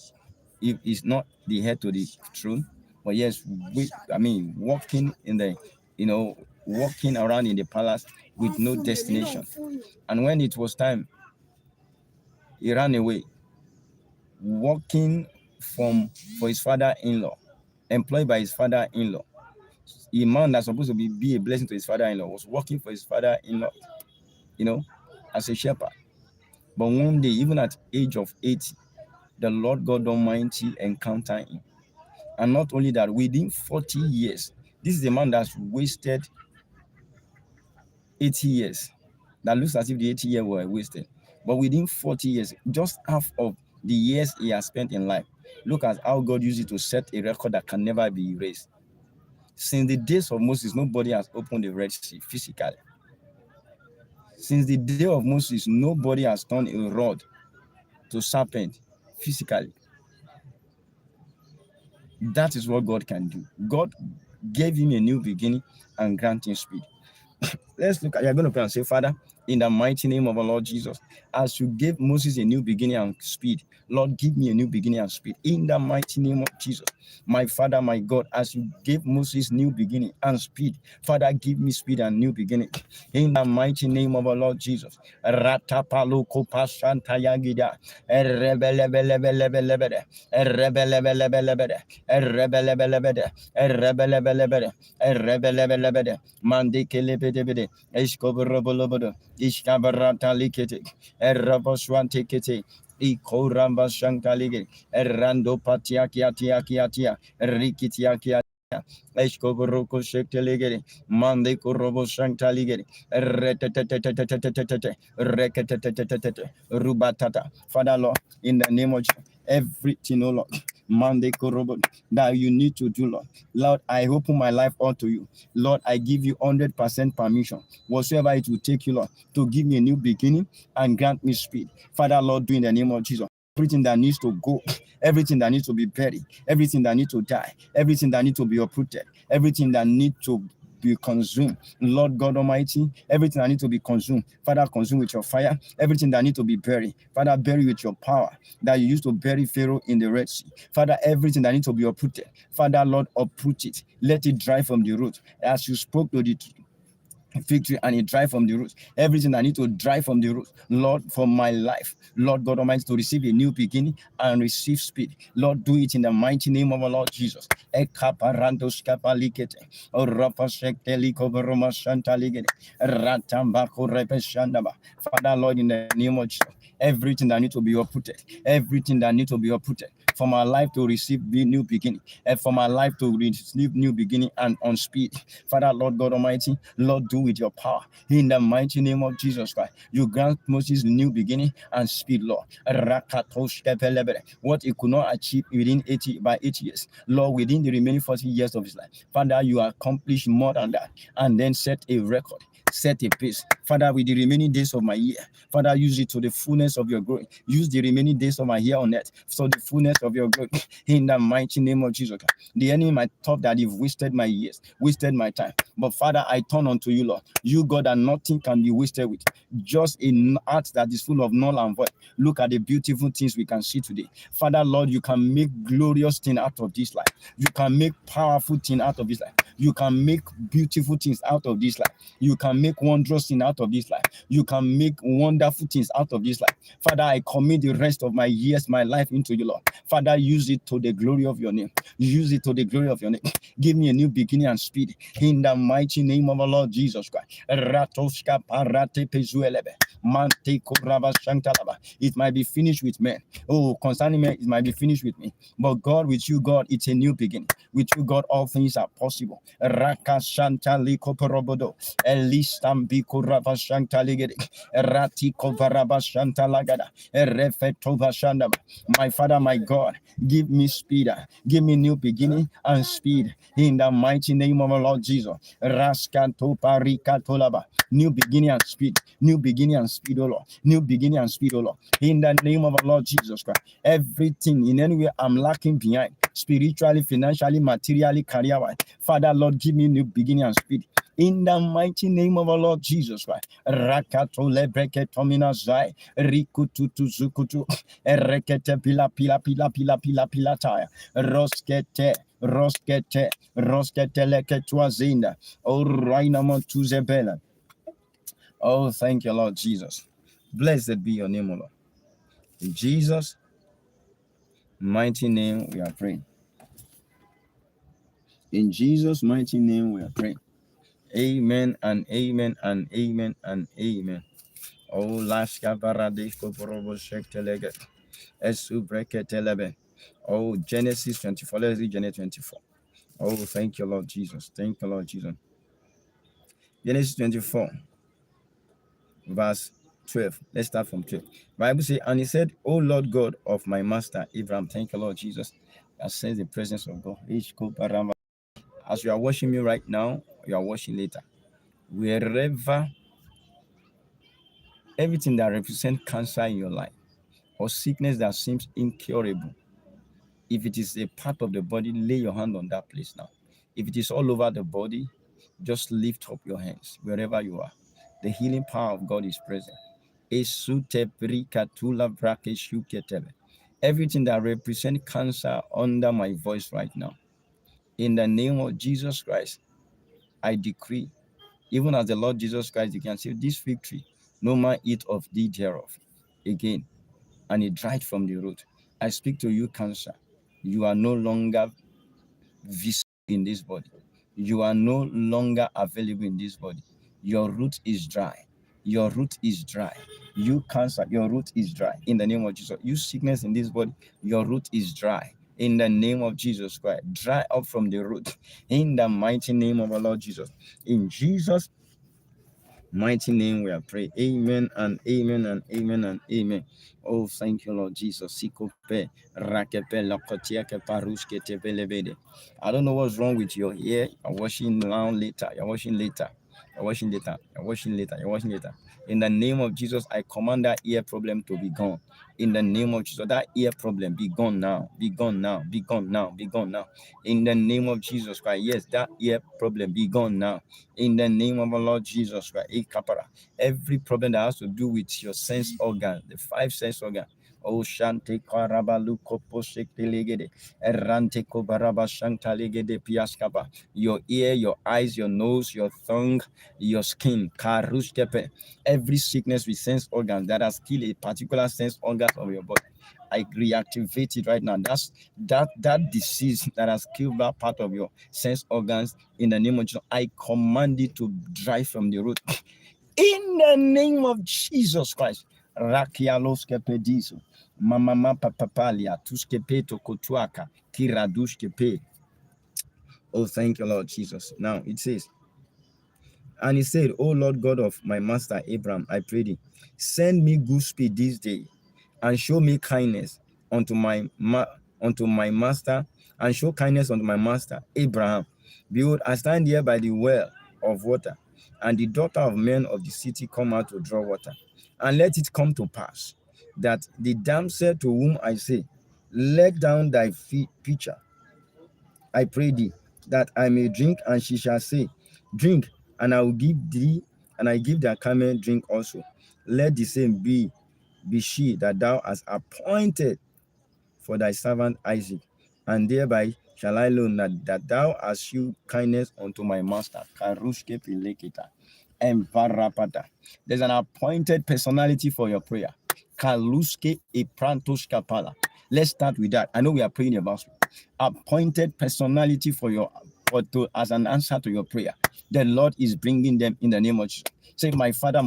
if he's not the heir to the throne. But yes, walking in the, walking around in the palace with no destination. And when it was time, he ran away, walking for his father-in-law, employed by his father-in-law. A man that's supposed to be a blessing to his father-in-law was working for his father-in-law, as a shepherd. But one day, even at age of 80, the Lord God Almighty encountered him. And not only that, within 40 years, this is a man that's wasted 80 years. That looks as if the 80 years were wasted. But within 40 years, just half of the years he has spent in life, look at how God used it to set a record that can never be erased. Since the days of Moses, nobody has opened the Red Sea physically. Since the day of Moses, nobody has turned a rod to serpent physically. That is what God can do. God gave him a new beginning and granting speed. Let's look at, you're going to pray and say, Father, in the mighty name of our Lord Jesus, as you gave Moses a new beginning and speed, Lord, give me a new beginning and speed. In the mighty name of Jesus, my Father, my God, as you gave Moses new beginning and speed, Father, give me speed and new beginning. In the mighty name of our Lord Jesus. Ratapaloko pasantayagida, erebelebelebelebele, erebelebelebelebele, erebelebelebele, erebelebelebele, erebelebelebele, mandikelebedebede, eskoborobolobode, iskabaratalikete, eraboswantekete, ikoramba shankalige, errando patiakiatiakiatia, rikitiakia. Escoboroko shekteligere, Mande Korobo Shantaligere, Reketetetetetetete, Rubatata. Father Lord, in the name of Jesus, everything, oh Lord, Mande Korobo, that you need to do, Lord. Lord, I open my life unto you. Lord, I give you 100% permission, whatsoever it will take you, Lord, to give me a new beginning and grant me speed. Father Lord, do in the name of Jesus. everything that needs to go, everything that needs to be buried, everything that needs to die, everything that needs to be uprooted, everything that needs to be consumed. Lord God Almighty, everything that needs to be consumed, Father, consume with your fire. Everything that needs to be buried, Father, bury with your power that you used to bury Pharaoh in the Red Sea. Father, everything that needs to be uprooted, Father, Lord, uproot it. Let it dry from the root. As you spoke to the victory and it dry from the roots. Everything I need to dry from the roots, Lord, for my life, Lord God Almighty, to receive a new beginning and receive speed. Lord, do it in the mighty name of our Lord Jesus. Father, Lord, in the name of Jesus, everything that needs to be uprooted, everything that needs to be uprooted for my life to receive the new beginning, and for my life to receive new beginning and on speed. Father, Lord God Almighty, Lord, do with your power in the mighty name of Jesus Christ. You grant Moses new beginning and speed, Lord. What he could not achieve within 8 years, Lord, within the remaining 40 years of his life, Father, you accomplished more than that, and then set a record, set a pace. Father, with the remaining days of my year, Father, use it to the fullness of your glory. Use the remaining days of my year on earth so the fullness of your glory in the mighty name of Jesus. The enemy might thought that you've wasted my years, wasted my time. But Father, I turn unto you, Lord. You, God, that nothing can be wasted with. Just an art that is full of null and void. Look at the beautiful things we can see today. Father, Lord, you can make glorious things out of this life. You can make powerful things out of this life. You can make beautiful things out of this life. You can make wondrous things out of this life. You can make wonderful things out of this life. Father, I commit the rest of my years, my life into you, Lord. Father, use it to the glory of your name. Use it to the glory of your name. Give me a new beginning and speed in the mighty name of our Lord Jesus Christ. It might be finished with men. Oh, concerning men, it might be finished with me. But God, with you, God, it's a new beginning. With you, God, all things are possible. Rakashantali koporobodo. Elistambiko ravashantaligede. Ratiko varavashantalagada. Erefetovashandaba. My Father, my God, give me speed. Give me new beginning and speed in the mighty name of our Lord Jesus. Raskanto parikatolaba. New beginning and speed. New beginning and speed, O Lord. New beginning and speed, O Lord. In the name of our Lord Jesus Christ. Everything in any way I'm lacking behind, spiritually, financially, materially, career-wise. Father, Lord, give me new beginning and speed. In the mighty name of our Lord Jesus Christ. Rakato lebreketomina zai. Rikututu zukutu. Erekete pila pila pila pila pila pila taya. Roskete. Roskete. Roskete leketuazinda. Oh, Rainamontuzebela. Oh, thank you, Lord Jesus. Blessed be your name, O Lord. In Jesus' mighty name we are praying. In Jesus' mighty name we are praying. Amen and amen and amen and amen. Oh, Lashka Baradishko Borobo Shektelege. Esu Breketelebe. Oh, Genesis 24. Let's read Genesis 24. Oh, thank you, Lord Jesus. Thank you, Lord Jesus. Genesis 24, verse 12. Let's start from 12. Bible says, and he said, O Lord God of my master Abraham, thank you, Lord Jesus. That says the presence of God. As you are watching me right now, you are watching later. Wherever everything that represents cancer in your life or sickness that seems incurable, if it is a part of the body, lay your hand on that place now. If it is all over the body, just lift up your hands wherever you are. The healing power of God is present. Everything that represents cancer under my voice right now, in the name of Jesus Christ, I decree, even as the Lord Jesus Christ, you can see this victory, no man eat of thee thereof again, and it dried from the root. I speak to you, cancer. You are no longer visible in this body. You are no longer available in this body. Your root is dry. Your root is dry. You cancer, your root is dry. In the name of Jesus. You sickness in this body, your root is dry. In the name of Jesus Christ, dry up from the root. In the mighty name of our Lord Jesus. In Jesus' mighty name we are praying. Amen and amen and amen and amen. Oh, thank you, Lord Jesus. I don't know what's wrong with your ear. You're watching now later. You're watching later. You're watching later. You're watching later. You're watching later. In the name of Jesus, I command that ear problem to be gone. In the name of Jesus, that ear problem be gone now, be gone now, be gone now, be gone now. In the name of Jesus Christ, yes, that ear problem be gone now. In the name of the Lord Jesus Christ, every problem that has to do with your sense organ, the 5 sense organ. Oh, Shante Karabalu Koposek Delegede, Erante Kobaraba Shantalegede Piaskaba. Your ear, your eyes, your nose, your tongue, your skin, Karushkepe. Every sickness with sense organs that has killed a particular sense organ of your body, I reactivate it right now. That's that disease that has killed that part of your sense organs. In the name of Jesus, I command it to dry from the root. In the name of Jesus Christ. Rakialoskepe Mama papapalia tuskepe to kotuaka kiradushkepe. Oh, thank you, Lord Jesus. Now it says, and he said, "O Lord God of my master Abraham, I pray thee, send me good speed this day, and show me kindness unto my master, and show kindness unto my master Abraham. Behold, I stand here by the well of water, and the daughter of men of the city come out to draw water. And let it come to pass that the damsel to whom I say, let down thy pitcher, I pray thee, that I may drink, and she shall say, drink, and I will give thee, and I give thy camel drink also. Let the same be she that thou hast appointed for thy servant Isaac, and thereby shall I learn that thou hast shewed kindness unto my master." Karushke Pilekita and Varapata. There's an appointed personality for your prayer. Kaluske Eprantos Kapala. Let's start with that. I know we are praying about appointed personality for your as an answer to your prayer. The Lord is bringing them in the name of Jesus. Say, my Father,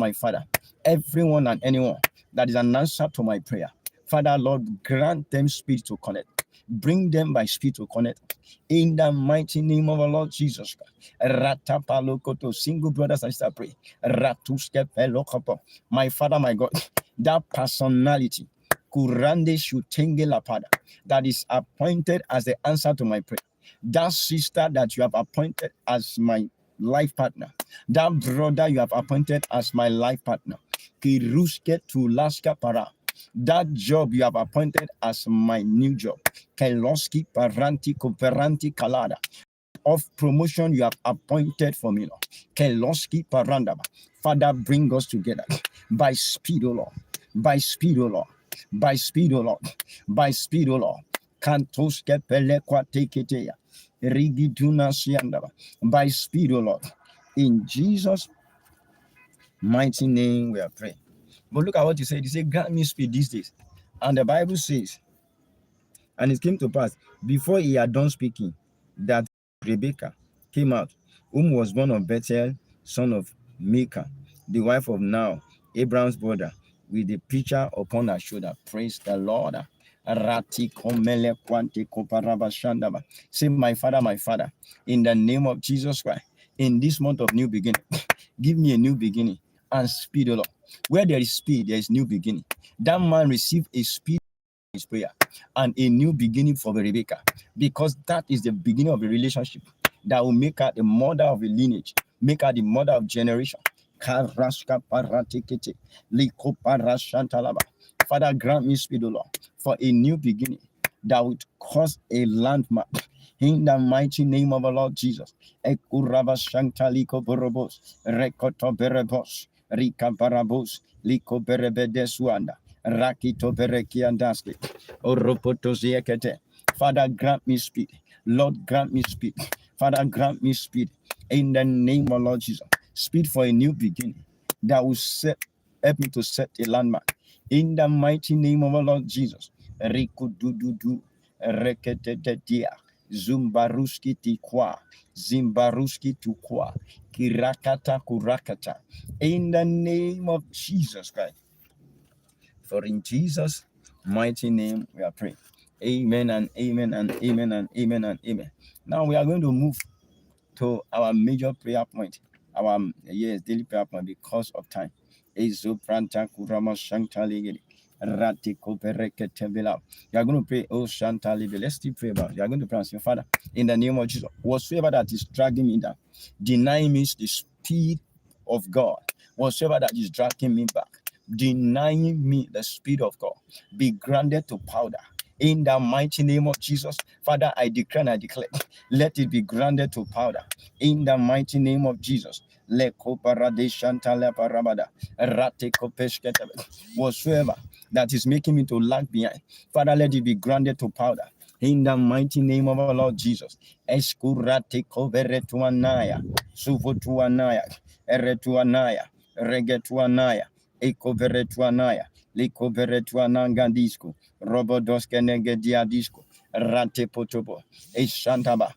everyone and anyone that is an answer to my prayer. Father, Lord, grant them speed to connect. Bring them by speed to connect. In the mighty name of our Lord Jesus Christ. Ratapalokoto, single brothers and sisters, pray. Ratuske pelokopo. My Father, my God, that personality, Kurande Shutenge Lapada, that is appointed as the answer to my prayer. That sister that you have appointed as my life partner. That brother you have appointed as my life partner. Kiruske to Laska Para. That job you have appointed as my new job. Keloski Paranti Cooperanti Kalada. Of promotion you have appointed for me, Lord. Keloski Parandaba. Father, bring us together by speed, O Lord. By speed, O Lord. By speed, O Lord. By speed, O Lord. Kantoske Pelekwa Teketea. Rigiduna Siandaba. By speed, O Lord. In Jesus' mighty name we are praying. But look at what you said. You say, grant me speed these days. And the Bible says, and it came to pass, before he had done speaking, that Rebekah came out, whom was born of Bethel, son of Micah, the wife of Now, Abraham's brother, with the pitcher upon her shoulder. Praise the Lord. Say, my Father, in the name of Jesus Christ, in this month of new beginning, give me a new beginning and speed, O Lord. Where there is speed, there is new beginning. That man received a speed in his prayer and a new beginning for Rebekah, because that is the beginning of a relationship that will make her the mother of a lineage, make her the mother of generation. Father, grant me speed, O Lord, for a new beginning that would cause a landmark. In the mighty name of our Lord Jesus. Rika Barabos, Liko Berebedesuanda, Rakito Berekiandaski, Oropotoziekete. Father, grant me speed. Lord, grant me speed. Father, grant me speed. In the name of Lord Jesus. Speed for a new beginning that will help me to set a landmark. In the mighty name of our Lord Jesus. Riku Dudu, Rekete Dia, Zumbaruski Tikwa, Zimbaruski Tukwa. Kirakata kurakata. In the name of Jesus Christ. For in Jesus' mighty name we are praying. Amen and amen and amen and amen and amen. Now we are going to move to our major prayer point. Our daily prayer point because of time. Ezopranta kurama shantaligiri. You are going to pray, oh Shantalibi. Let's still pray about it. You are going to pray and say, Father, in the name of Jesus, whatsoever that is dragging me down, denying me the speed of God, whatsoever that is dragging me back, denying me the Spirit of God, be grounded to powder. In the mighty name of Jesus, Father, I declare and I declare, let it be grounded to powder. In the mighty name of Jesus. Whatsoever that is making me to lag behind, Father, let it be grounded to powder. In the mighty name of our Lord Jesus. Eskurate koveretuanaya, suvotuanaya, eretuanaya, regetuanaya, ekoveretuanaya, likoveretuanangandisco, robodoske negediadisco, rate potobo, eshantaba.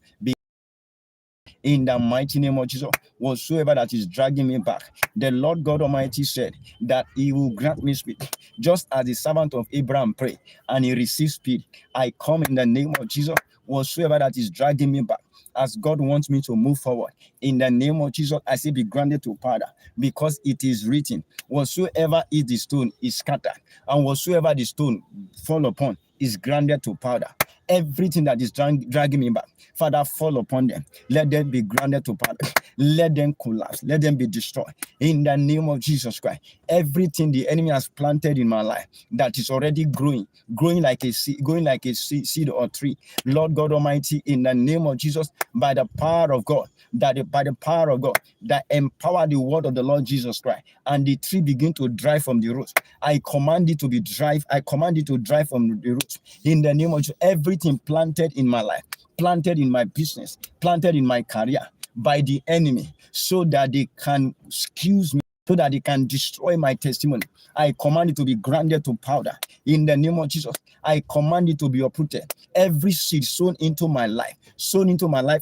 In the mighty name of Jesus, whatsoever that is dragging me back, the Lord God Almighty said that He will grant me speed, just as the servant of Abraham prayed and he received speed. I come in the name of Jesus, whatsoever that is dragging me back, as God wants me to move forward. In the name of Jesus, I say be granted to powder, because it is written, whatsoever is the stone is scattered, and whatsoever the stone fall upon is granted to powder. Everything that is dragging me back, Father, fall upon them. Let them be grounded to powder. Let them collapse. Let them be destroyed. In the name of Jesus Christ, everything the enemy has planted in my life that is already growing like a seed, seed or tree, Lord God Almighty, in the name of Jesus, by the power of God, that empower the word of the Lord Jesus Christ, and the tree begin to dry from the roots. I command it to be dry. I command it to dry from the roots. In the name of Jesus, everything planted in my life, planted in my business, planted in my career by the enemy, so that they can excuse me, so that they can destroy my testimony, I command it to be grounded to powder. In the name of Jesus, I command it to be uprooted. Every seed sown into my life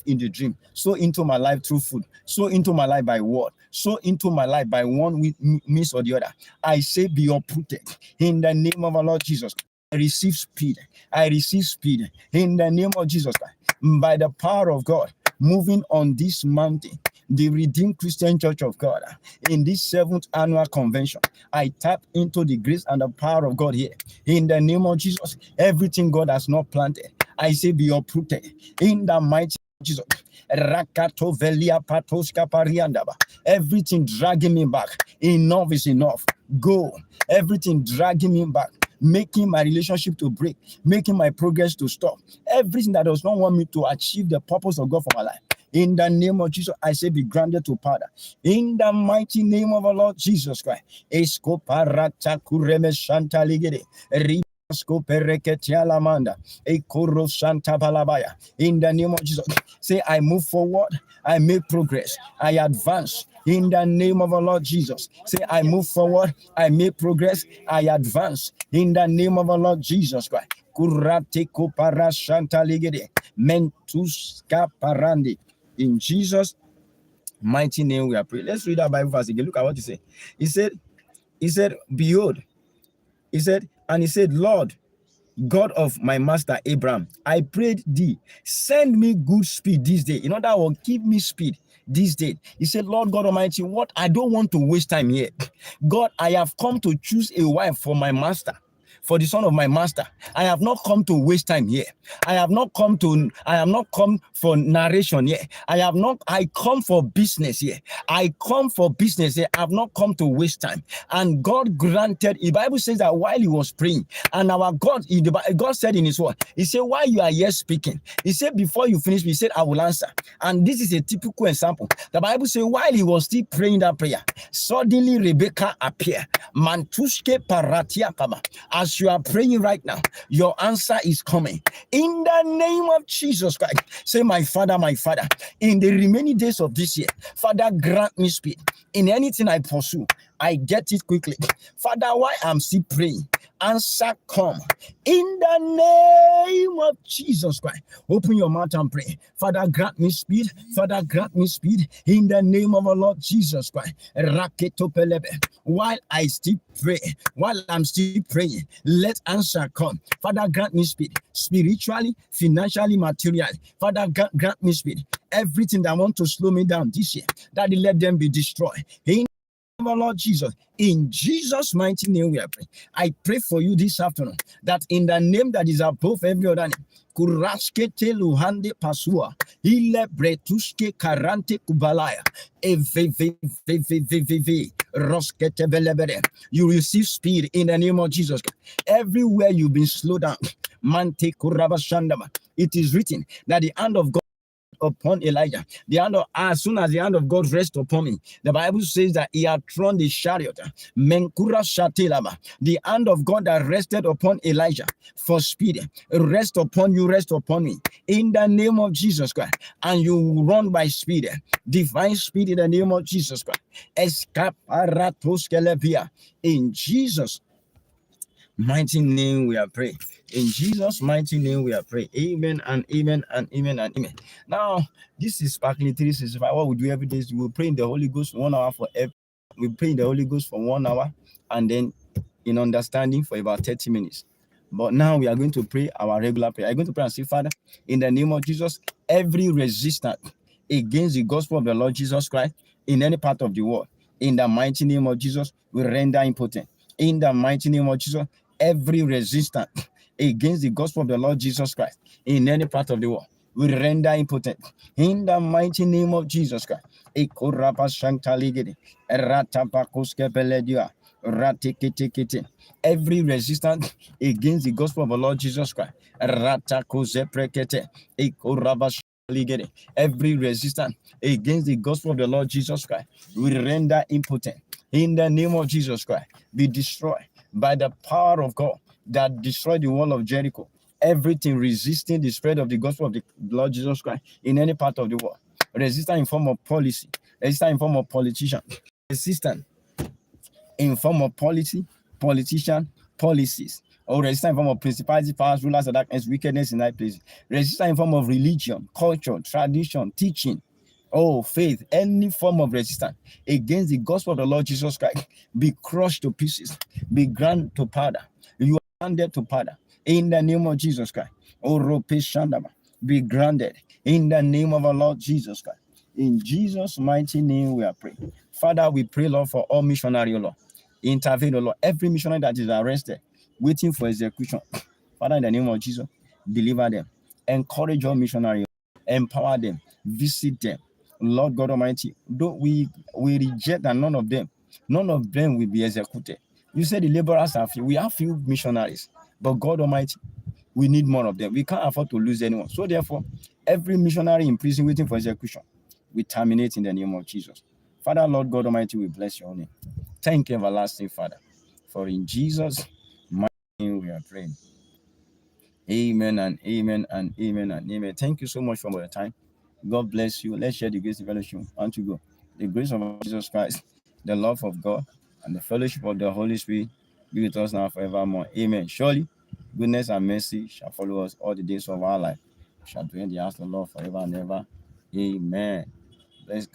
in the dream, sown into my life through food, sown into my life by word, sown into my life by one means or the other, I say be uprooted. In the name of our Lord Jesus, I receive speed. I receive speed. In the name of Jesus, by the power of God, moving on this mountain, the Redeemed Christian Church of God, in this 7th annual convention, I tap into the grace and the power of God here. In the name of Jesus, everything God has not planted, I say be uprooted. In the mighty name of Jesus. Rakato velia patoska pariandaba. Everything dragging me back, enough is enough. Go. Everything dragging me back, making my relationship to break, making my progress to stop. Everything that does not want me to achieve the purpose of God for my life. In the name of Jesus, I say be granted to powder. In the mighty name of our Lord Jesus Christ. Escoparata kureme shanta ligede. In the name of Jesus, say I move forward, I make progress, I advance. In the name of our Lord Jesus, say I move forward, I make progress, I advance. In the name of our Lord Jesus Christ. In Jesus' mighty name we are praying. Let's read that Bible verse again. Look at what he said. He said, behold, he said, Lord, God of my master Abraham, I prayed thee, send me good speed this day. In other words, give me speed this day. He said, Lord God Almighty, what I don't want to waste time here. God, I have come to choose a wife for my master, for the son of my master. I have not come to waste time here. I have not come for narration here. I come for business here. I come for business here. I have not come to waste time. And God granted, the Bible says that while he was praying, and our God, God said in his word, he said, while you are here speaking, he said, before you finish, he said, I will answer. And this is a typical example. The Bible says, while he was still praying that prayer, suddenly Rebecca appeared. Mantushke paratia kama. As you are praying right now, your answer is coming. In the name of Jesus Christ, say, my Father, in the remaining days of this year, Father, grant me speed. In anything I pursue, I get it quickly. Father, while I'm still praying, answer come. In the name of Jesus Christ, open your mouth and pray. Father, grant me speed. Father, grant me speed. In the name of our Lord Jesus Christ. While I still pray, while I'm still praying, let answer come. Father, grant me speed. Spiritually, financially, materially. Father, grant me speed. Everything that want to slow me down this year, Daddy, let them be destroyed. In our Lord Jesus. In Jesus' mighty name we are praying. I pray for you this afternoon that in the name that is above every other name, Kuraskete luhande pasua, ile bretuske karante kubalaya, roskete belebede. You receive speed in the name of Jesus. Everywhere you've been slowed down, mante kurabashandama. It is written that the hand of God upon Elijah. As soon as the hand of God rests upon me, the Bible says that he had thrown the chariot. Menkura shatelaba. The hand of God that rested upon Elijah for speed rest upon you, rest upon me. In the name of Jesus Christ. And you run by speed. Divine speed in the name of Jesus Christ. Escaparatos. In Jesus' mighty name we are praying. In Jesus' mighty name we are praying. Amen and amen and amen and amen. Now, this is Sparkling 365. What we do every day is we pray in the Holy Ghost 1 hour for every. We pray in the Holy Ghost for 1 hour and then in understanding for about 30 minutes. But now we are going to pray our regular prayer. I'm going to pray and say, Father, in the name of Jesus, every resistance against the gospel of the Lord Jesus Christ in any part of the world, in the mighty name of Jesus, we render impotent. In the mighty name of Jesus, every resistance against the gospel of the Lord Jesus Christ in any part of the world, we render impotent. In the mighty name of Jesus Christ. Every resistance against the gospel of the Lord Jesus Christ. Every resistance against the gospel of the Lord Jesus Christ, we render impotent. In the name of Jesus Christ, be destroyed by the power of God that destroyed the wall of Jericho. Everything resisting the spread of the gospel of the Lord Jesus Christ in any part of the world. Resistance in form of policy, resistance in form of politician, resistance in form of policy, politician, policies, or resistance in form of principalities, powers, rulers of darkness, wickedness in high places. Resistance in form of religion, culture, tradition, teaching, faith, any form of resistance against the gospel of the Lord Jesus Christ, be crushed to pieces, be ground to powder. You are grounded to powder in the name of Jesus Christ. Be grounded in the name of our Lord Jesus Christ. In Jesus' mighty name we are praying. Father, we pray, Lord, for all missionaries, Lord. Intervene, Lord. Every missionary that is arrested, waiting for execution. Father, in the name of Jesus, deliver them. Encourage all missionaries. Empower them. Visit them. Lord God Almighty, though we reject that none of them will be executed. You said the laborers are few. We have few missionaries, but God Almighty, we need more of them. We can't afford to lose anyone. So therefore, every missionary in prison waiting for execution, we terminate in the name of Jesus. Father, Lord God Almighty, we bless your name. Thank you, everlasting Father. For in Jesus' mighty name we are praying. Amen and amen and amen and amen. Thank you so much for your time. God bless you. Let's share the grace of fellowship. On to go. The grace of Jesus Christ, the love of God, and the fellowship of the Holy Spirit be with us now forevermore. Amen. Surely, goodness and mercy shall follow us all the days of our life. We shall dwell in the house of the Lord forever and ever. Amen. Bless God.